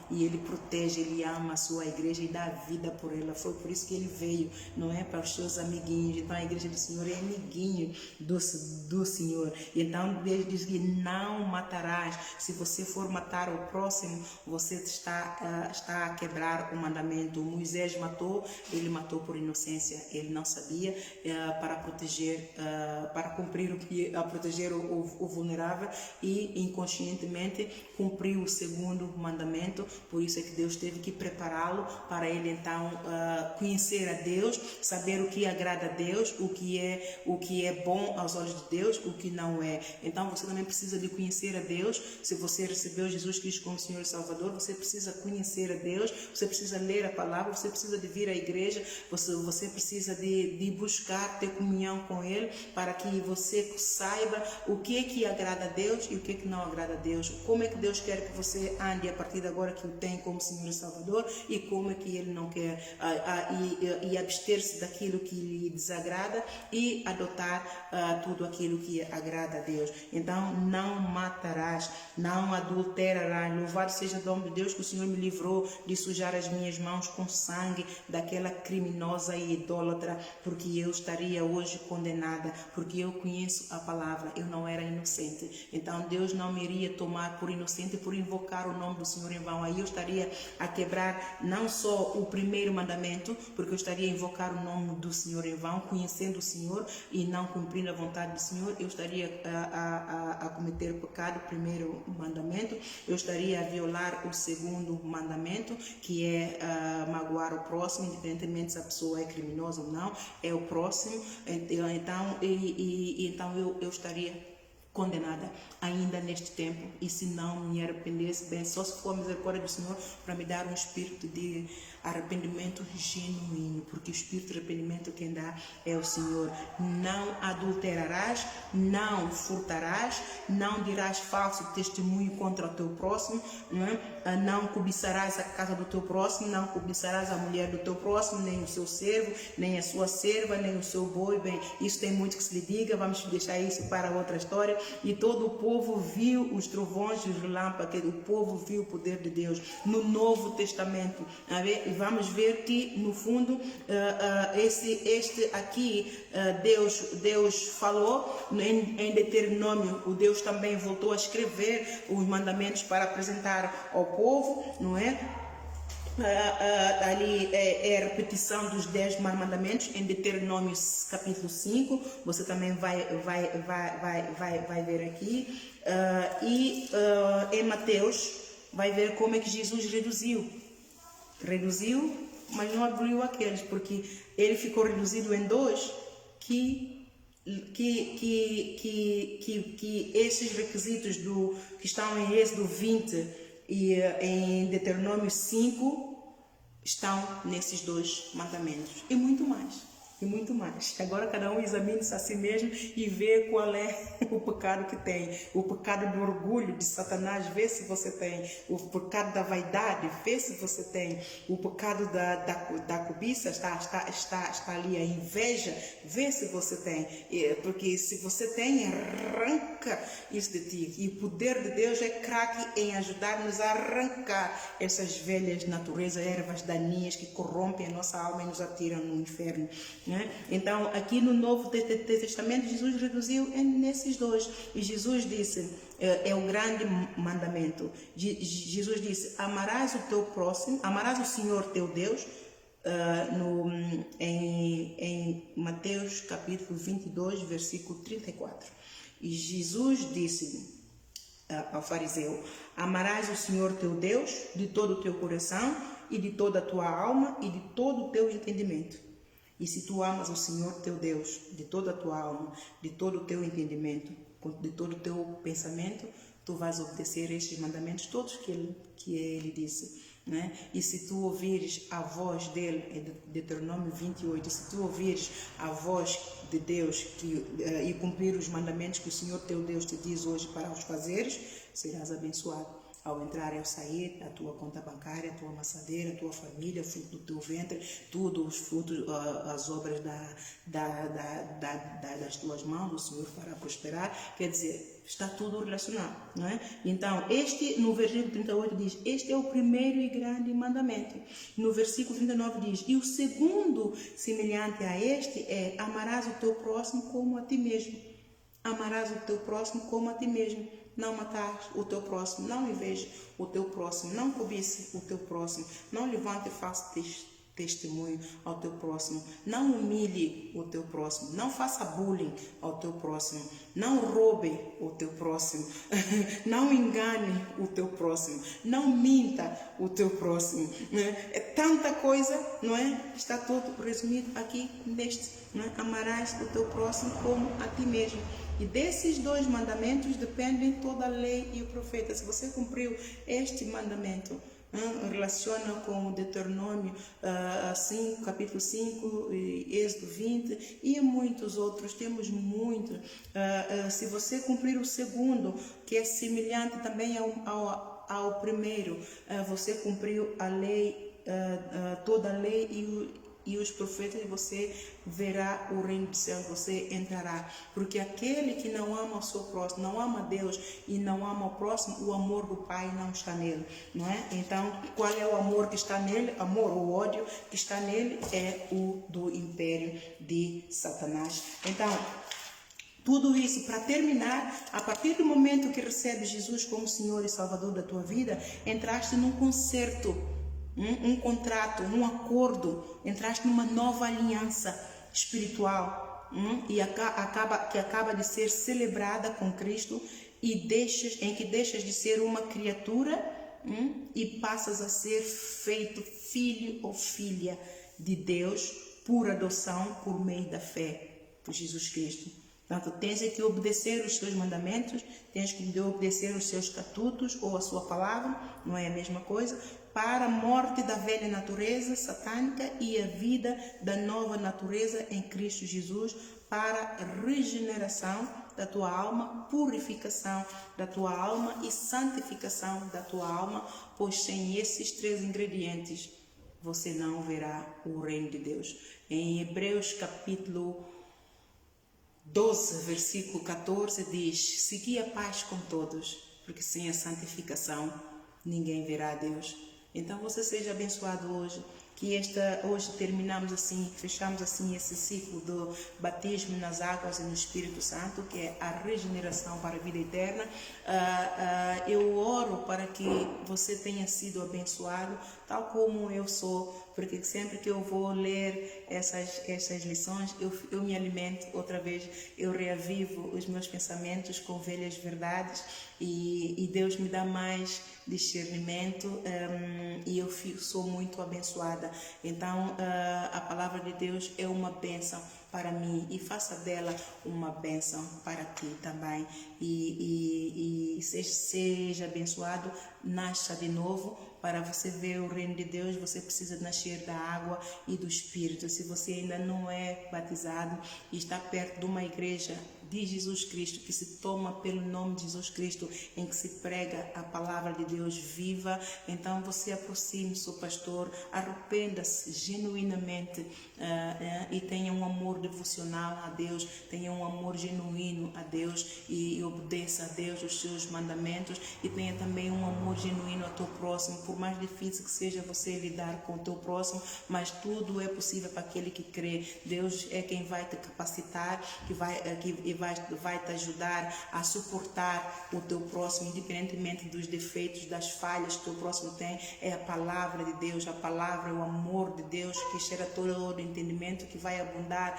Speaker 1: e ele protege, ele ama a sua igreja e dá vida por ela. Foi por isso que ele veio, não é para os seus amiguinhos. Então a igreja do Senhor é amiguinho do Senhor. Então Deus diz que não matarás. Se você for matar o próximo, você está a quebrar o mandamento. Moisés matou, ele matou por inocência, ele não sabia, para proteger, para cumprir a proteger o vulnerável, e inconscientemente cumpriu o segundo mandamento. Por isso é que Deus teve que prepará-lo para ele então conhecer a Deus, saber o que agrada a Deus, o que é bom aos olhos de Deus, o que não é. Então você também precisa de conhecer a Deus. Se você recebeu Jesus Cristo como Senhor e Salvador, você precisa conhecer a Deus, você precisa ler a palavra, você precisa de vir à igreja, você precisa de buscar ter comunhão com Ele, para que você saiba o que é que agrada a Deus e o que é que não agrada a Deus. Como é que Deus quer que você ande a partir de agora que o tem como Senhor e Salvador e como é que Ele não quer. E abster-se daquilo que lhe desagrada e adotar tudo aquilo que agrada a Deus. Então, não matarás, não adulterarás. Louvado seja o nome de Deus que o Senhor me livrou de sujar as minhas mãos com sangue daquela criminosa e idólatra, porque eu estaria hoje condenada, porque eu conheço a palavra, eu não era inocente. Então, Deus não me iria tomar por inocente por invocar o nome do Senhor em vão. Aí eu estaria a quebrar não só o primeiro mandamento, porque eu estaria a invocar o nome do Senhor em vão, conhecendo o Senhor e não cumprindo a vontade do Senhor. Eu estaria a cometer pecado, o primeiro mandamento. Eu estaria a violar o segundo mandamento, que é magoar o próximo, independentemente se a pessoa é criminosa ou não, é o próximo. Então eu estaria condenada ainda neste tempo, e se não me arrependesse, bem, só se for a misericórdia do Senhor para me dar um espírito de arrependimento genuíno, porque o espírito de arrependimento quem dá é o Senhor. Não adulterarás, não furtarás, não dirás falso testemunho contra o teu próximo, não cobiçarás a casa do teu próximo, não cobiçarás a mulher do teu próximo, nem o seu servo, nem a sua serva, nem o seu boi. Bem, isso tem muito que se lhe diga, vamos deixar isso para outra história. E todo o povo viu os trovões e os relâmpagos, o povo viu o poder de Deus no Novo Testamento. E vamos ver que no fundo este aqui Deus falou em Deuteronômio. O Deus também voltou a escrever os mandamentos para apresentar ao povo, não é? Ali é a repetição dos 10 mandamentos em Deuteronômio capítulo 5, você também vai ver aqui, em Mateus vai ver como é que Jesus reduziu, mas não aboliu aqueles, porque ele ficou reduzido em 2 que esses requisitos que estão em Êxodo 20 e em Deuteronômio 5 estão nesses 2 mandamentos e muito mais. E muito mais. Agora cada um examine-se a si mesmo e vê qual é o pecado que tem. O pecado do orgulho de Satanás, vê se você tem. O pecado da vaidade, vê se você tem. O pecado da cobiça, está ali a inveja, vê se você tem. Porque se você tem, arranca isso de ti. E o poder de Deus é craque em ajudar-nos a arrancar essas velhas naturezas, ervas daninhas que corrompem a nossa alma e nos atiram no inferno. Então, aqui no Novo Testamento, Jesus reduziu nesses 2. E Jesus disse, é o grande mandamento. Jesus disse, amarás o teu próximo, amarás o Senhor teu Deus, em Mateus capítulo 22, versículo 34. E Jesus disse ao fariseu, amarás o Senhor teu Deus de todo o teu coração e de toda a tua alma e de todo o teu entendimento. E se tu amas o Senhor teu Deus de toda a tua alma, de todo o teu entendimento, de todo o teu pensamento, tu vais obedecer estes mandamentos todos que ele disse. Né? E se tu ouvires a voz dele, em Deuteronômio 28, se tu ouvires a voz de Deus e cumprir os mandamentos que o Senhor teu Deus te diz hoje para os fazeres, serás abençoado. Ao entrar e ao sair, a tua conta bancária, a tua amassadeira, a tua família, o fruto do teu ventre, tudo os frutos, as obras das tuas mãos, o Senhor fará prosperar. Quer dizer, está tudo relacionado, não é? Então, no versículo 38 diz, este é o primeiro e grande mandamento. No versículo 39 diz, e o segundo semelhante a este é, amarás o teu próximo como a ti mesmo. Amarás o teu próximo como a ti mesmo. Não matar o teu próximo, não inveje o teu próximo, não cobice o teu próximo, não levante falso testemunho ao teu próximo, não humilhe o teu próximo, não faça bullying ao teu próximo, não roube o teu próximo, não engane o teu próximo, não minta o teu próximo. É tanta coisa, não é? Está tudo resumido aqui neste, não é? Amarás o teu próximo como a ti mesmo. E desses 2 mandamentos dependem toda a lei e o profeta. Se você cumpriu este mandamento, relaciona com o Deuteronômio 5, capítulo 5, Êxodo 20 e muitos outros, temos muitos. Se você cumprir o segundo, que é semelhante também ao primeiro, você cumpriu a lei, toda a lei e os profetas, você verá o reino dos céus, você entrará. Porque aquele que não ama o seu próximo, não ama Deus e não ama o próximo, o amor do Pai não está nele, não é? Então, qual é o amor que está nele? O ódio que está nele é o do império de Satanás. Então, tudo isso, para terminar, a partir do momento que recebes Jesus como Senhor e Salvador da tua vida, entraste num concerto, um contrato, um acordo, entraste numa nova aliança espiritual e acaba de ser celebrada com Cristo em que deixas de ser uma criatura e passas a ser feito filho ou filha de Deus por adoção por meio da fé por Jesus Cristo. Portanto, tens que obedecer os seus mandamentos, tens que obedecer os seus estatutos ou a sua palavra, não é a mesma coisa, para a morte da velha natureza satânica e a vida da nova natureza em Cristo Jesus, para a regeneração da tua alma, purificação da tua alma e santificação da tua alma, pois sem esses 3 ingredientes você não verá o reino de Deus. Em Hebreus capítulo 12, versículo 14 diz: segui a paz com todos, porque sem a santificação ninguém verá a Deus. Então você seja abençoado hoje, que hoje terminamos assim, fechamos assim esse ciclo do batismo nas águas e no Espírito Santo, que é a regeneração para a vida eterna. Eu oro para que você tenha sido abençoado, tal como eu sou, porque sempre que eu vou ler essas lições, eu me alimento outra vez, eu reavivo os meus pensamentos com velhas verdades e Deus me dá mais discernimento e eu sou muito abençoada. Então a palavra de Deus é uma bênção para mim e faça dela uma bênção para ti também e seja abençoado, nasça de novo. Para você ver o reino de Deus, você precisa nascer da água e do Espírito. Se você ainda não é batizado e está perto de uma igreja de Jesus Cristo, que se toma pelo nome de Jesus Cristo, em que se prega a palavra de Deus viva, então você aproxime-se do pastor, arrependa-se genuinamente e tenha um amor devocional a Deus, tenha um amor genuíno a Deus e obedeça a Deus os seus mandamentos e tenha também um amor genuíno ao teu próximo, por mais difícil que seja você lidar com o teu próximo, mas tudo é possível para aquele que crê. Deus é quem vai te capacitar, que vai te ajudar a suportar o teu próximo, independentemente dos defeitos, das falhas que o teu próximo tem. É a palavra de Deus, a palavra é o amor de Deus que cheira todo o entendimento, que vai abundar,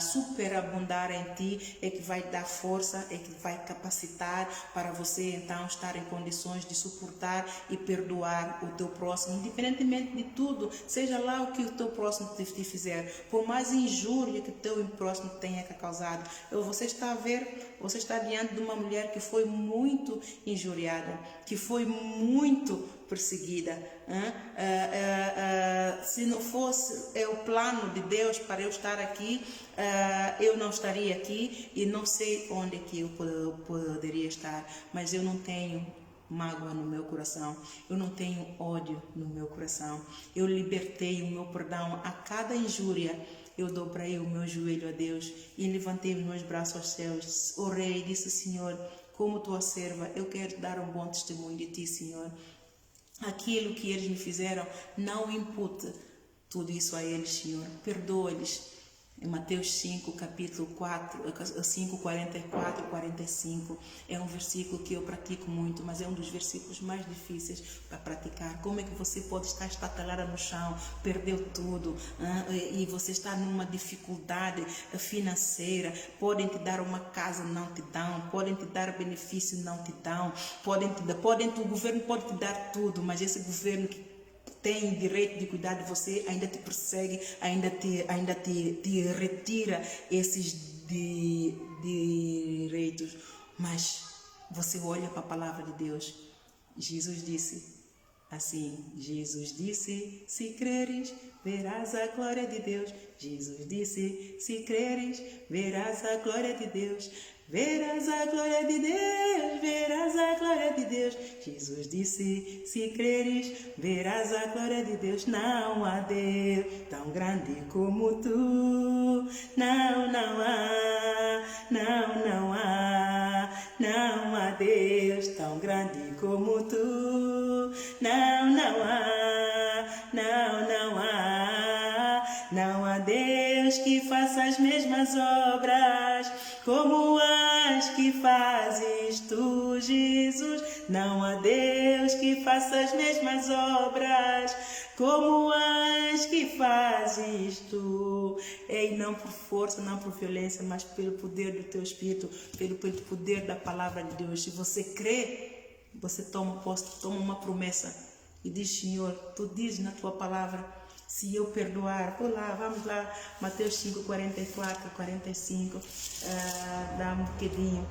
Speaker 1: superabundar em ti, é que vai dar força, é que vai capacitar para você então estar em condições de suportar e perdoar o teu próximo, independentemente de tudo, seja lá o que o teu próximo te fizer, por mais injúria que o teu próximo tenha causado. Você está diante de uma mulher que foi muito injuriada, que foi muito perseguida. Se não fosse o plano de Deus para eu estar aqui, eu não estaria aqui e não sei onde que eu poderia estar, mas eu não tenho mágoa no meu coração, eu não tenho ódio no meu coração, eu libertei o meu perdão a cada injúria. Eu dobrei o meu joelho a Deus e levantei os meus braços aos céus, orei e disse: Senhor, como tua serva, eu quero dar um bom testemunho de ti, Senhor. Aquilo que eles me fizeram, não impute tudo isso a eles, Senhor, perdoa-lhes. Em Mateus 5, capítulo 4, 5, 44 e 45, é um versículo que eu pratico muito, mas é um dos versículos mais difíceis para praticar. Como é que você pode estar estatalada no chão, perdeu tudo, e você está numa dificuldade financeira, podem te dar uma casa, não te dão, podem te dar benefício, não te dão, o governo pode te dar tudo, mas esse governo que tem direito de cuidar de você, ainda te persegue, ainda te retira esses direitos. Mas você olha para a palavra de Deus. Jesus disse: Assim, Jesus disse, se creres, verás a glória de Deus. Jesus disse, se creres, verás a glória de Deus. Verás a glória de Deus, verás a glória de Deus. Jesus disse, se creres, verás a glória de Deus. Não há Deus tão grande como tu. Não, não há, não há. Não há Deus tão grande como tu. Não, não há, não há. Não há Deus que faça as mesmas obras como as que fazes tu, Jesus. Não há Deus que faça as mesmas obras como as que fazes tu. Ei, não por força, não por violência, mas pelo poder do teu Espírito, pelo poder da palavra de Deus. Se você crê, você toma posse, toma uma promessa e diz, Senhor, tu dizes na tua palavra, se eu perdoar, vamos lá, Mateus 5, 44, 45, dá um bocadinho.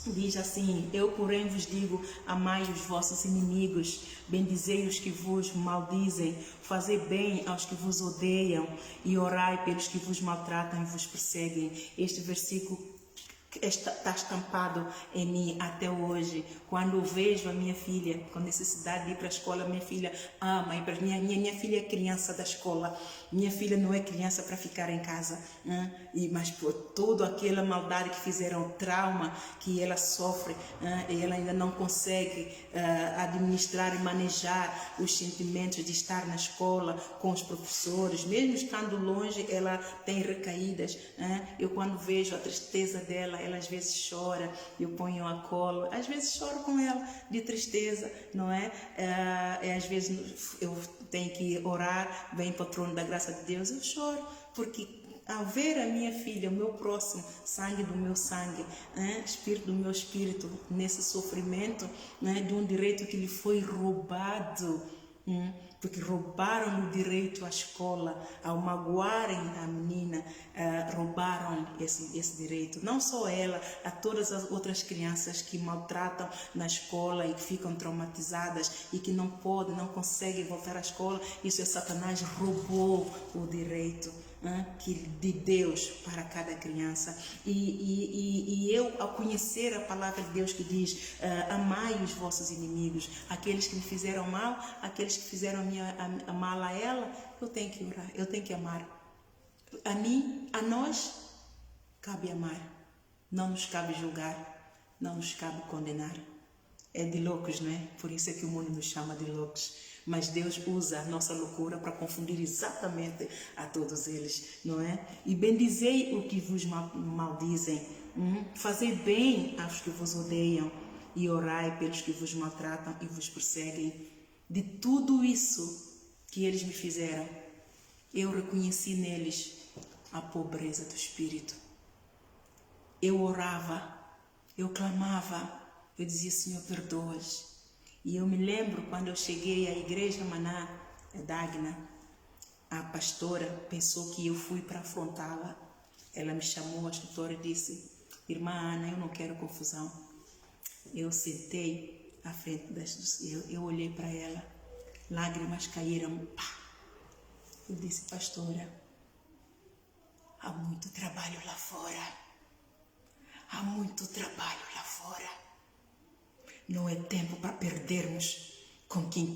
Speaker 1: Diz assim, eu porém vos digo, amai os vossos inimigos, bendizei os que vos maldizem, fazei bem aos que vos odeiam e orai pelos que vos maltratam e vos perseguem. Este versículo está estampado em mim até hoje. Quando eu vejo a minha filha com necessidade de ir para a escola, minha filha ama ir para minha filha é criança da escola. Minha filha não é criança para ficar em casa, mas por toda aquela maldade que fizeram, trauma que ela sofre, e ela ainda não consegue administrar e manejar os sentimentos de estar na escola com os professores, mesmo estando longe, ela tem recaídas. Eu quando vejo a tristeza dela, ela às vezes chora, eu ponho a colo, às vezes choro com ela de tristeza, não é? Às vezes eu tenho que orar, vem para o trono da graça de Deus, eu choro, porque ao ver a minha filha, o meu próximo, sangue do meu sangue, espírito do meu espírito, nesse sofrimento, de um direito que lhe foi roubado, porque roubaram o direito à escola, ao magoarem a menina, roubaram esse direito, não só ela, a todas as outras crianças que maltratam na escola e que ficam traumatizadas e que não podem, não conseguem voltar à escola. Isso é Satanás roubou o direito de Deus para cada criança. E eu, ao conhecer a palavra de Deus que diz, amai os vossos inimigos, aqueles que me fizeram mal, aqueles que fizeram mal a ela, eu tenho que orar, eu tenho que amar. A mim, a nós, cabe amar, não nos cabe julgar, não nos cabe condenar. É de loucos, não é? Por isso é que o mundo nos chama de loucos. Mas Deus usa a nossa loucura para confundir exatamente a todos eles, não é? E bendizei o que vos maldizem, fazei bem aos que vos odeiam e orai pelos que vos maltratam e vos perseguem. De tudo isso que eles me fizeram, eu reconheci neles a pobreza do espírito. Eu orava, eu clamava, eu dizia, Senhor, perdoa-os. E eu me lembro quando eu cheguei à igreja Maná, Dagna, a pastora pensou que eu fui para afrontá-la. Ela me chamou, a instrutora, e disse, irmã Ana, eu não quero confusão. Eu sentei à frente eu olhei para ela, lágrimas caíram, pá. Eu disse, pastora, há muito trabalho lá fora. Há muito trabalho lá fora. Não é tempo para perdermos com quem.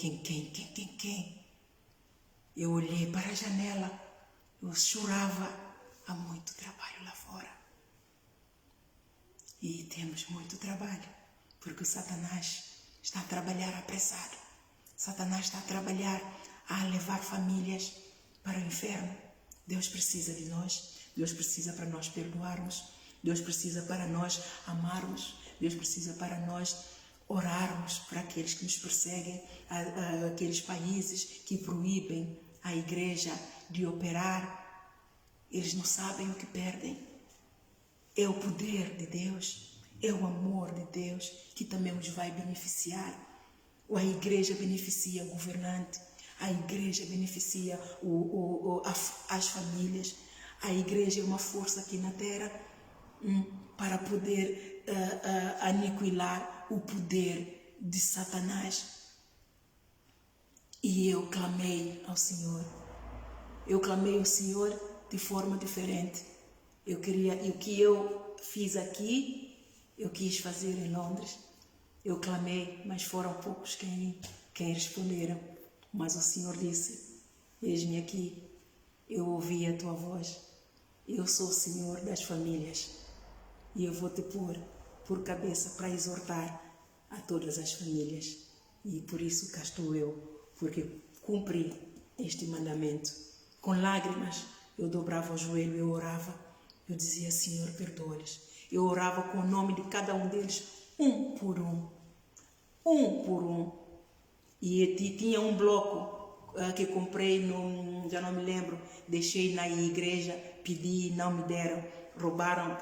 Speaker 1: Eu olhei para a janela, eu chorava, há muito trabalho lá fora. E temos muito trabalho, porque o Satanás está a trabalhar apressado. Satanás está a trabalhar a levar famílias para o inferno. Deus precisa de nós, Deus precisa para nós perdoarmos, Deus precisa para nós amarmos, Deus precisa para nós orarmos para aqueles que nos perseguem, aqueles países que proíbem a igreja de operar. Eles não sabem o que perdem. É o poder de Deus, é o amor de Deus que também nos vai beneficiar. A igreja beneficia o governante, a igreja beneficia as famílias. A igreja é uma força aqui na terra para poder aniquilar o poder de Satanás.
Speaker 2: E eu clamei ao Senhor. Eu clamei ao Senhor de forma diferente. Eu queria, e o que eu fiz aqui, eu quis fazer em Londres. Eu clamei, mas foram poucos quem responderam. Mas o Senhor disse: eis-me aqui, eu ouvi a tua voz. Eu sou o Senhor das famílias e eu vou te pôr por cabeça para exortar a todas as famílias. E por isso cá estou eu, porque cumpri este mandamento. Com lágrimas eu dobrava o joelho, eu orava. Eu dizia: Senhor, perdoa-lhes. Eu orava com o nome de cada um deles, um por um. Um por um. E tinha um bloco que comprei, já não me lembro, deixei na igreja, pedi, não me deram, roubaram,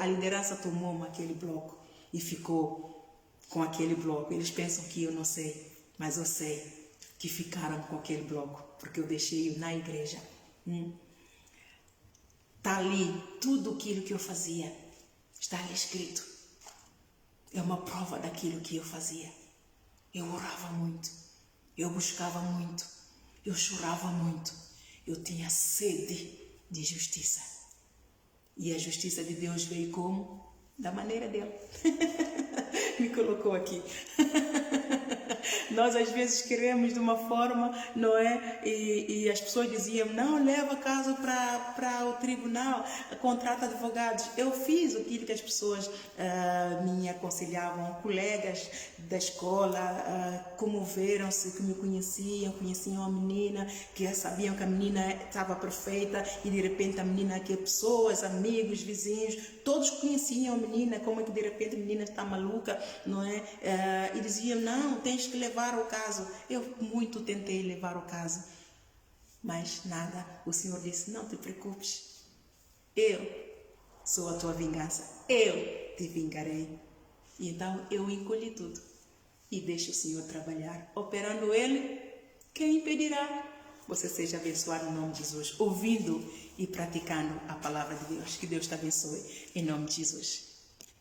Speaker 2: a liderança tomou aquele bloco e ficou com aquele bloco. Eles pensam que eu não sei, mas eu sei que ficaram com aquele bloco, porque eu deixei na igreja. Está ali, tudo aquilo que eu fazia, está ali escrito. É uma prova daquilo que eu fazia. Eu orava muito, eu buscava muito, eu chorava muito, eu tinha sede de justiça. E a justiça de Deus veio como? Da maneira dele. Me colocou aqui. Nós às vezes queremos de uma forma, não é? E as pessoas diziam: não, leva caso para o tribunal, contrata advogados. Eu fiz aquilo que as pessoas me aconselhavam, colegas da escola comoveram-se, que me conheciam a menina, que sabiam que a menina estava perfeita e de repente a menina, que pessoas, amigos, vizinhos, todos conheciam a menina, como é que de repente a menina está maluca, não é? E diziam: não, tens que levar o caso. Eu muito tentei levar o caso, mas nada. O Senhor disse: não te preocupes, eu sou a tua vingança, eu te vingarei. E então eu encolhi tudo e deixo o Senhor trabalhar. Operando Ele, quem impedirá? Você seja abençoado em nome de Jesus, ouvindo e praticando a palavra de Deus. Que Deus te abençoe em nome de Jesus.